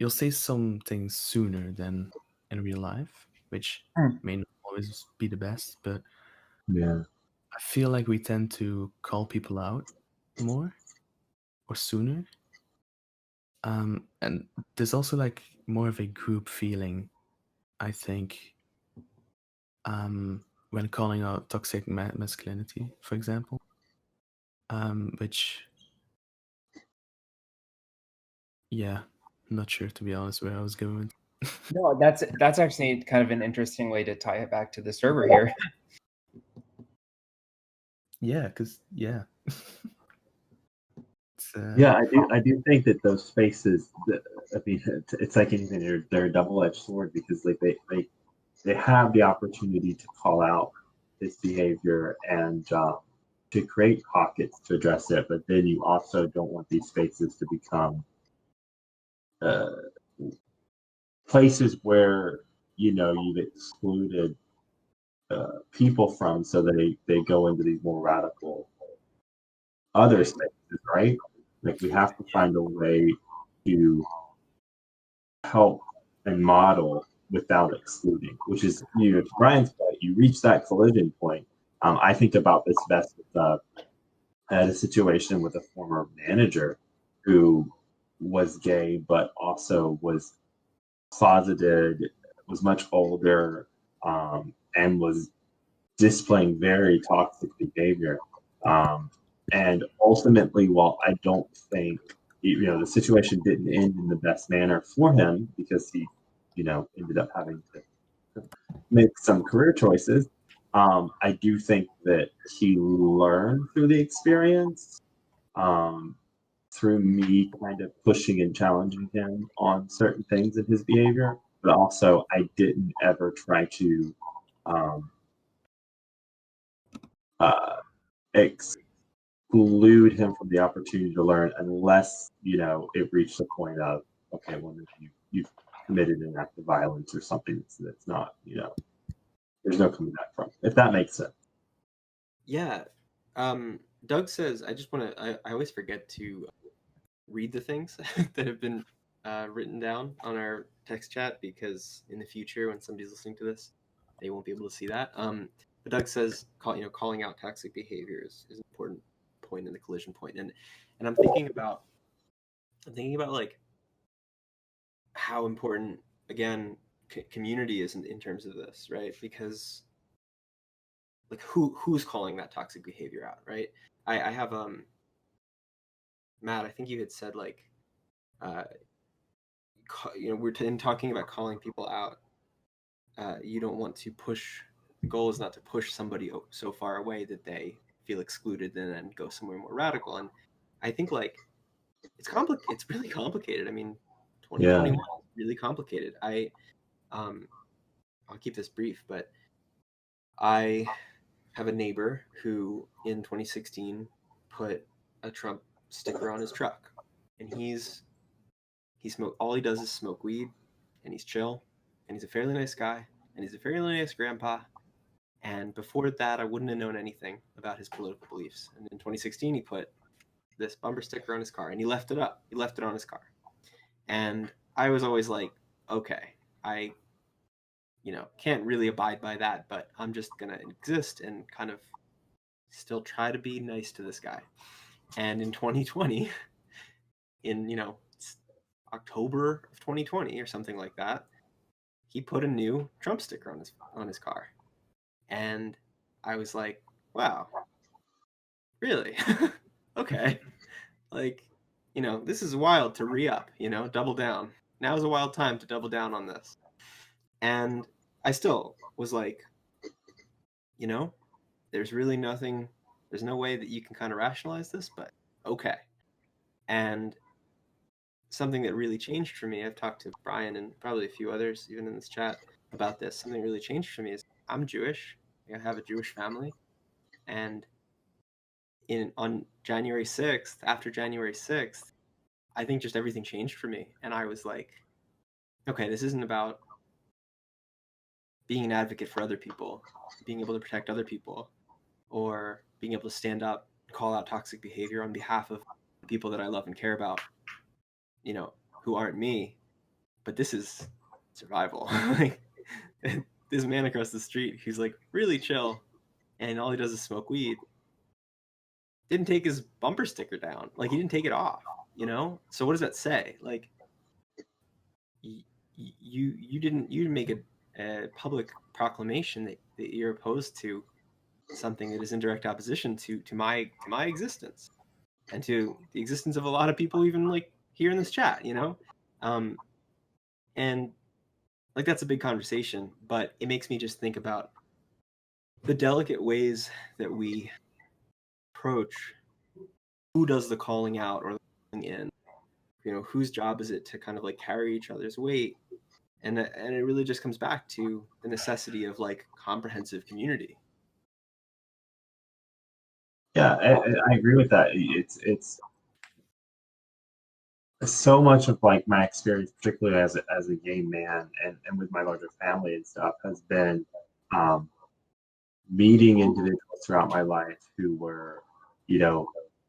say some things sooner than in real life, which may not always be the best, but yeah, I feel like we tend to call people out more or sooner. And there's also like more of a group feeling, I think, when calling out toxic masculinity, for example, which, yeah, not sure, to be honest, where I was going with. No, that's actually kind of an interesting way to tie it back to the server here. Yeah, because Yeah, I do think that those spaces. I mean, it's like anything. They're a double-edged sword because like they have the opportunity to call out this behavior and to create pockets to address it, but then you also don't want these spaces to become places where you've excluded people from, so they go into these more radical other spaces, right? Like we have to find a way to help and model without excluding, which is, to Brian's point, you reach that collision point. I think about this best with had a situation with a former manager who was gay, but also was closeted, was much older, and was displaying very toxic behavior. And ultimately, while I don't think the situation didn't end in the best manner for him because he, ended up having to make some career choices, I do think that he learned through the experience, through me kind of pushing and challenging him on certain things in his behavior, but also I didn't ever try to exclude him from the opportunity to learn unless it reached the point of, okay, well, you've committed an act of violence or something that's not, there's no coming back from, if that makes sense. Yeah. Doug says, I just want to, I always forget to read the things that have been written down on our text chat, because in the future when somebody's listening to this, they won't be able to see that. But Doug says, calling out toxic behaviors is an important point in the collision point. And I'm thinking about like how important, again, community is in terms of this, right? Because like who's calling that toxic behavior out, right? I have Matt, I think you had said like we're talking about calling people out. You don't want to push. The goal is not to push somebody so far away that they feel excluded and then go somewhere more radical. And I think like it's really complicated. I mean, 2021 is really complicated. I'll keep this brief, but I have a neighbor who in 2016 put a Trump sticker on his truck, and he all he does is smoke weed, and he's chill, and he's a fairly nice guy, and he's a fairly nice grandpa. And before that, I wouldn't have known anything about his political beliefs. And in 2016, he put this bumper sticker on his car, and he left it up. He left it on his car. And I was always like, okay, I can't really abide by that, but I'm just going to exist and kind of still try to be nice to this guy. And in 2020, in, October of 2020 or something like that, he put a new Trump sticker on his car. And I was like, wow, really? Okay. Like, this is wild to re-up, double down. Now is a wild time to double down on this. And I still was like, there's really nothing, there's no way that you can kind of rationalize this, but okay. And something that really changed for me, I've talked to Brian and probably a few others even in this chat about this, something that really changed for me is I'm Jewish. I have a Jewish family. And on January 6th, after January 6th, I think just everything changed for me. And I was like, okay, this isn't about being an advocate for other people, being able to protect other people, or being able to stand up, call out toxic behavior on behalf of the people that I love and care about, who aren't me. But this is survival. Like, this man across the street who's like really chill and all he does is smoke weed didn't take his bumper sticker down. Like, he didn't take it off, So what does that say? Like, you didn't make a public proclamation that you're opposed to something that is in direct opposition to my existence and to the existence of a lot of people, even like here in this chat, And like that's a big conversation, but it makes me just think about the delicate ways that we approach who does the calling out or the calling in. Whose job is it to kind of like carry each other's weight? And it really just comes back to the necessity of like comprehensive community. Yeah, I agree with that. It's so much of like my experience, particularly as a gay man and with my larger family and stuff, has been meeting individuals throughout my life who were,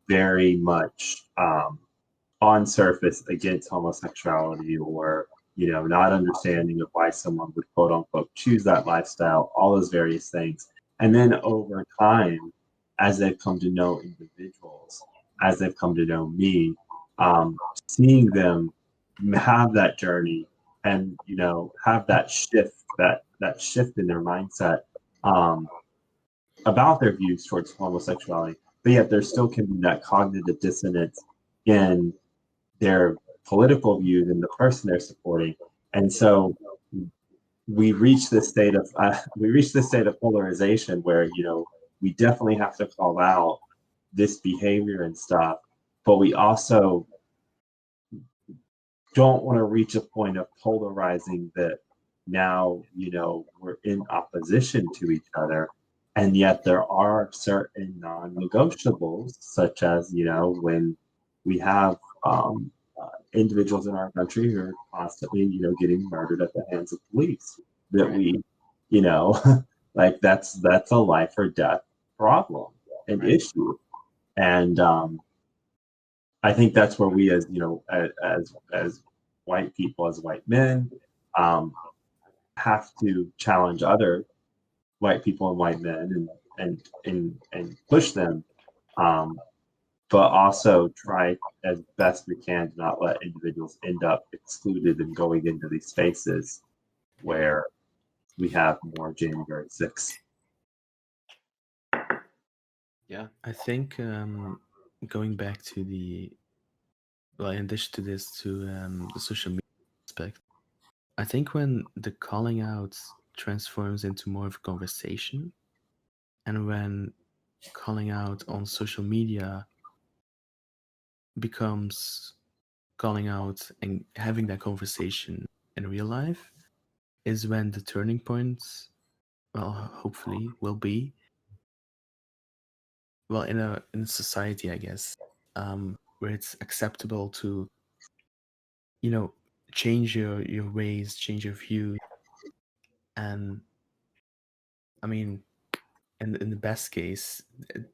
very much on surface against homosexuality, or not understanding of why someone would quote unquote choose that lifestyle, all those various things. And then over time, as they've come to know individuals, as they've come to know me, seeing them have that journey and have that shift in their mindset about their views towards homosexuality, but yet there still can be that cognitive dissonance in their political views and the person they're supporting. And so we reach this state of polarization where we definitely have to call out this behavior and stuff, but we also don't want to reach a point of polarizing that now we're in opposition to each other. And yet there are certain non-negotiables, such as when we have individuals in our country who are constantly getting murdered at the hands of police, that we like that's a life or death problem and issue. And I think that's where we as as white people, as white men, have to challenge other white people and white men and push them, but also try as best we can to not let individuals end up excluded and going into these spaces where we have more January 6th. Yeah, I think going back to in addition to this, to the social media aspect, I think when the calling out transforms into more of a conversation, and when calling out on social media becomes calling out and having that conversation in real life, is when the turning points, well, hopefully will be, well, in a society, I guess, where it's acceptable to change your ways, change your views. And I mean, in the best case,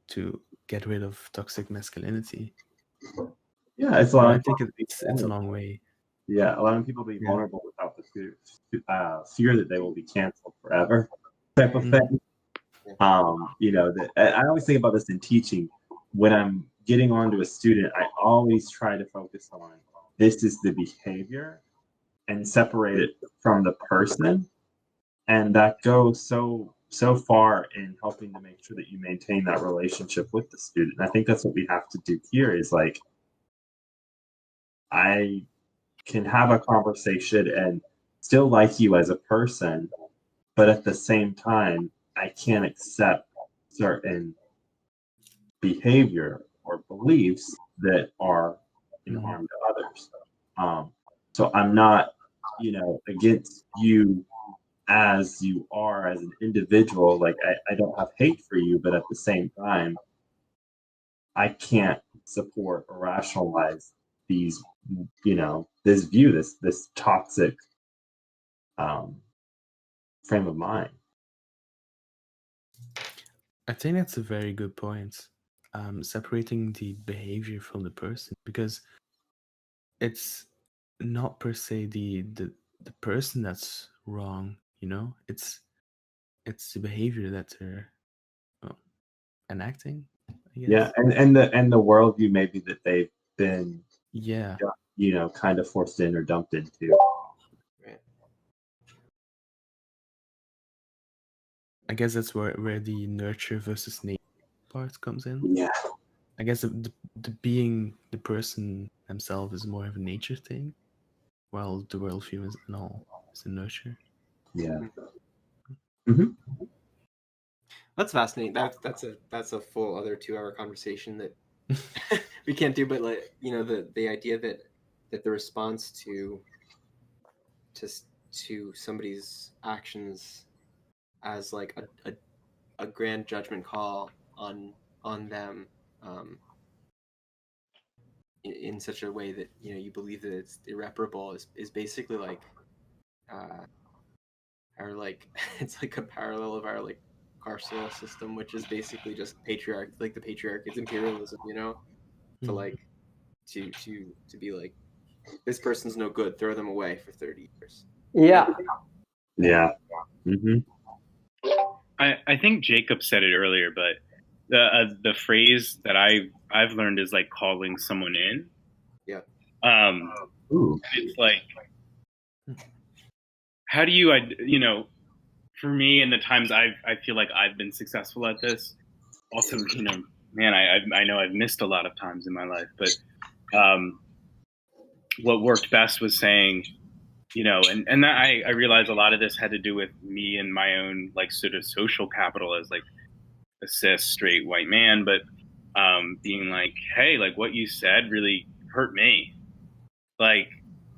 to get rid of toxic masculinity. Yeah, it's I think it's a long way. Yeah, allowing people to be vulnerable without the fear that they will be canceled forever, type of thing. That I always think about this in teaching. When I'm getting onto a student, I always try to focus on this is the behavior and separate it from the person, and that goes so far in helping to make sure that you maintain that relationship with the student. And I think that's what we have to do here. Is like, I can have a conversation and still like you as a person, but at the same time, I can't accept certain behavior or beliefs that are in harm to others. So I'm not, against you as you are as an individual. Like I don't have hate for you, but at the same time, I can't support or rationalize these, this view, this toxic frame of mind. I think that's a very good point. Separating the behavior from the person, because it's not per se the person that's wrong. It's the behavior that they're enacting, I guess. Yeah, and the worldview maybe that they've been kind of forced in or dumped into. I guess that's where the nurture versus nature part comes in. Yeah. I guess the being the person themselves is more of a nature thing, well, the worldview is and all is a nurture. Yeah. That's fascinating. That's a full other 2-hour conversation that we can't do. But like, you know, the idea that the response to somebody's actions as like a grand judgment call on them, in such a way that, you know, you believe that it's irreparable is basically like our like it's like a parallel of our like carceral system, which is basically just patriarch, like the patriarchy, it's imperialism, you know, to like to be like, this person's no good, throw them away for 30 years. Yeah. Yeah. Mm-hmm. I think Jacob said it earlier, but the phrase that I've learned is like calling someone in. Yeah. Ooh. It's like, how do you, you know, for me and the times I feel like I've been successful at this, also, you know, man, I know I've missed a lot of times in my life, but what worked best was saying, you know, and that I realized a lot of this had to do with me and my own like sort of social capital as like a cis straight white man, but being like, hey, like what you said really hurt me, like,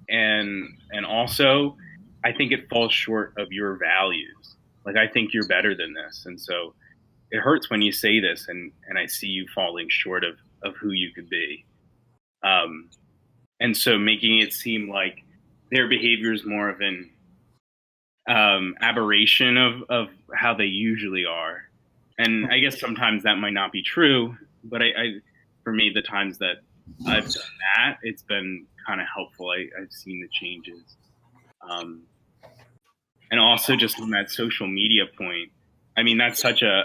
and also I think it falls short of your values. Like I think you're better than this, and so it hurts when you say this, and I see you falling short of who you could be, and so making it seem like their behavior is more of an aberration of how they usually are. And I guess sometimes that might not be true, but I for me, the times that I've done that, it's been kind of helpful. I've seen the changes. And also just on that social media point, I mean, that's such a,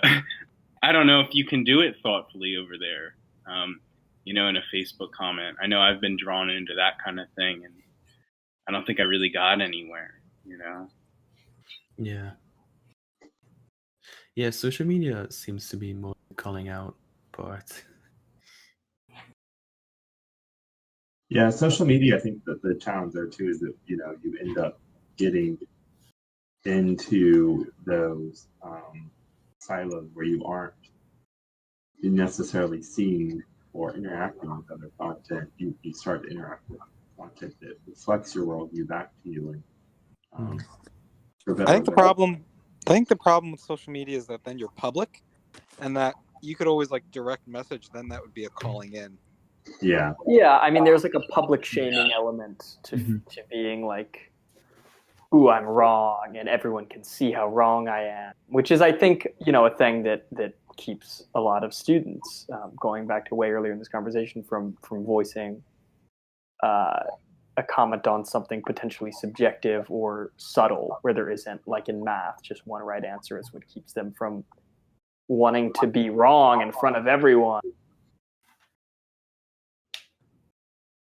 I don't know if you can do it thoughtfully over there, you know, in a Facebook comment. I know I've been drawn into that kind of thing, and I don't think I really got anywhere, you know? Yeah. Yeah, social media seems to be more calling out part. Yeah, social media, I think that the challenge there too is that, you know, you end up getting into those silos where you aren't necessarily seeing or interacting with other content. You start to interact with content that reflects your worldview back to you. And I think the problem with social media is that then you're public, and that you could always like direct message. Then that would be a calling in. Yeah. Yeah, I mean, there's like a public shaming element to being like, ooh, I'm wrong, and everyone can see how wrong I am, which is, I think, you know, a thing that keeps a lot of students, going back to way earlier in this conversation, from voicing a comment on something potentially subjective or subtle, where there isn't, like in math, just one right answer is what keeps them from wanting to be wrong in front of everyone.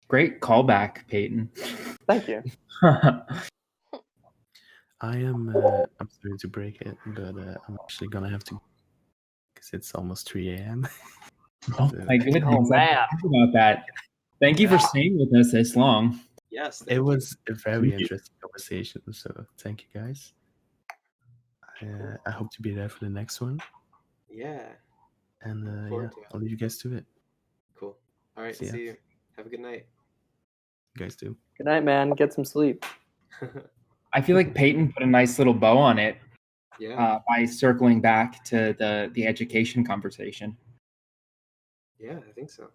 Great callback, Peyton. Thank you. I'm sorry to break it, but I'm actually gonna have to, because it's almost 3 a.m. Oh my goodness! Oh, man. About that. Thank you for staying with us this long. Yes, It was a very interesting conversation, so thank you guys. I hope to be there for the next one, Yeah, and forward yeah, to it. I'll leave you guys to it. Cool. All right, See ya. see you. Have a good night. You guys do. Good night, man. Get some sleep. I feel like Peyton put a nice little bow on it Yeah, by circling back to the education conversation. yeah, I think so.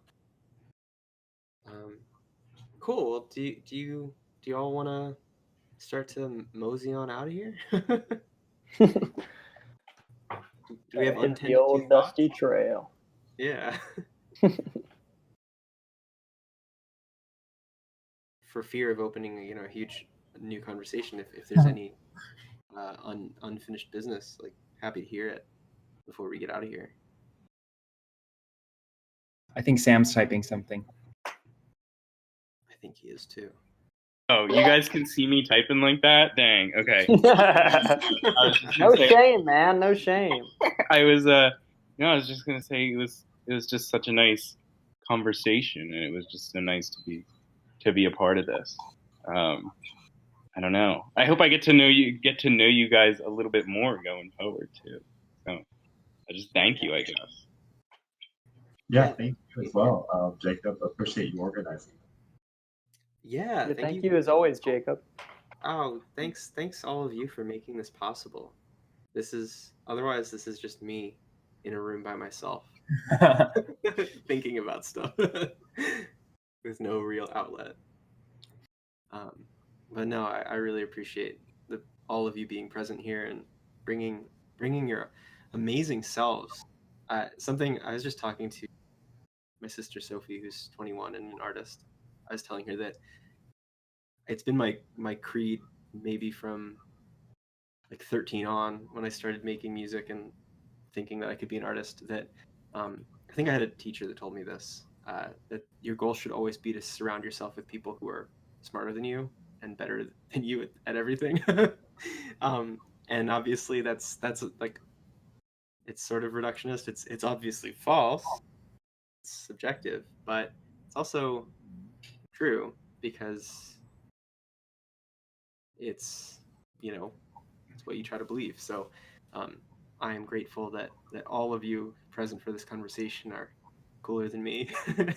Cool. Well, do you all want to start to mosey on out of here? Do we have Hit untended the old to dusty thoughts? trail. Yeah. For fear of opening, you know, a huge new conversation, if there's any unfinished business, like, happy to hear it before we get out of here. I think Sam's typing something. I think he is too. Oh, you guys can see me typing like that? Dang. Okay. No shame, man. No shame. I was I was just gonna say it was just such a nice conversation, and it was just so nice to be a part of this. I don't know. I hope I get to know you guys a little bit more going forward too. So I just thank you, I guess. Yeah, thank you as well, Jacob. Appreciate you organizing. Yeah, Thank you as always, Jacob. Oh, thanks all of you for making this possible. Otherwise this is just me in a room by myself thinking about stuff with no real outlet. But no, I really appreciate all of you being present here and bringing your amazing selves. Something I was just talking to my sister Sophie, who's 21 and an artist. I was telling her that it's been my creed maybe from like 13 on, when I started making music and thinking that I could be an artist, that I think I had a teacher that told me this, that your goal should always be to surround yourself with people who are smarter than you and better than you at everything. And obviously that's like, it's sort of reductionist. It's obviously false. It's subjective, but it's also true, because it's it's what you try to believe. So I am grateful that all of you present for this conversation are cooler than me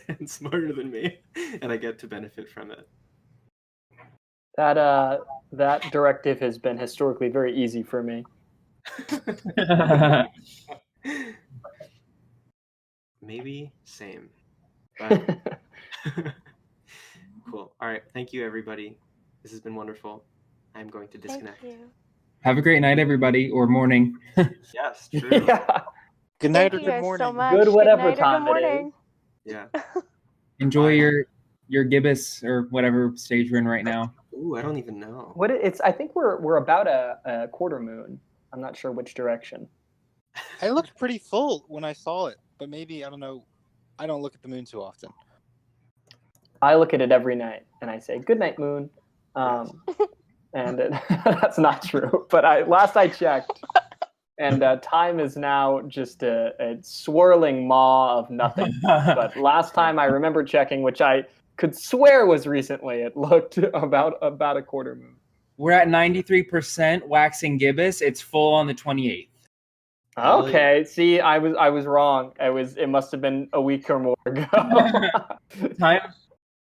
and smarter than me, and I get to benefit from it. That directive has been historically very easy for me. Maybe same, but cool. All right, thank you everybody. This has been wonderful. I'm going to disconnect. Thank you. Have a great night, everybody, or morning. Yes, true. Yeah. Good night Thank or you good guys morning. so much. Good whatever night or time good it is. morning. Yeah. Enjoy Bye. your gibbous or whatever stage we're in right now. Ooh, I don't even know. I think we're about a quarter moon. I'm not sure which direction. I looked pretty full when I saw it, but maybe, I don't know. I don't look at the moon too often. I look at it every night and I say, "Good night, moon." And that's not true. But last I checked, and time is now just a swirling maw of nothing. But last time I remember checking, which I could swear was recently, it looked about a quarter moon. We're at 93% waxing gibbous. It's full on the 28th. Okay, see, I was wrong. It must have been a week or more ago.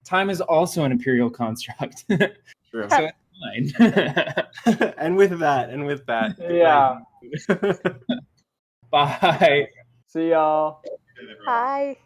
Time is also an imperial construct. True. So it's fine. and with that. Yeah. Bye. See y'all. Bye.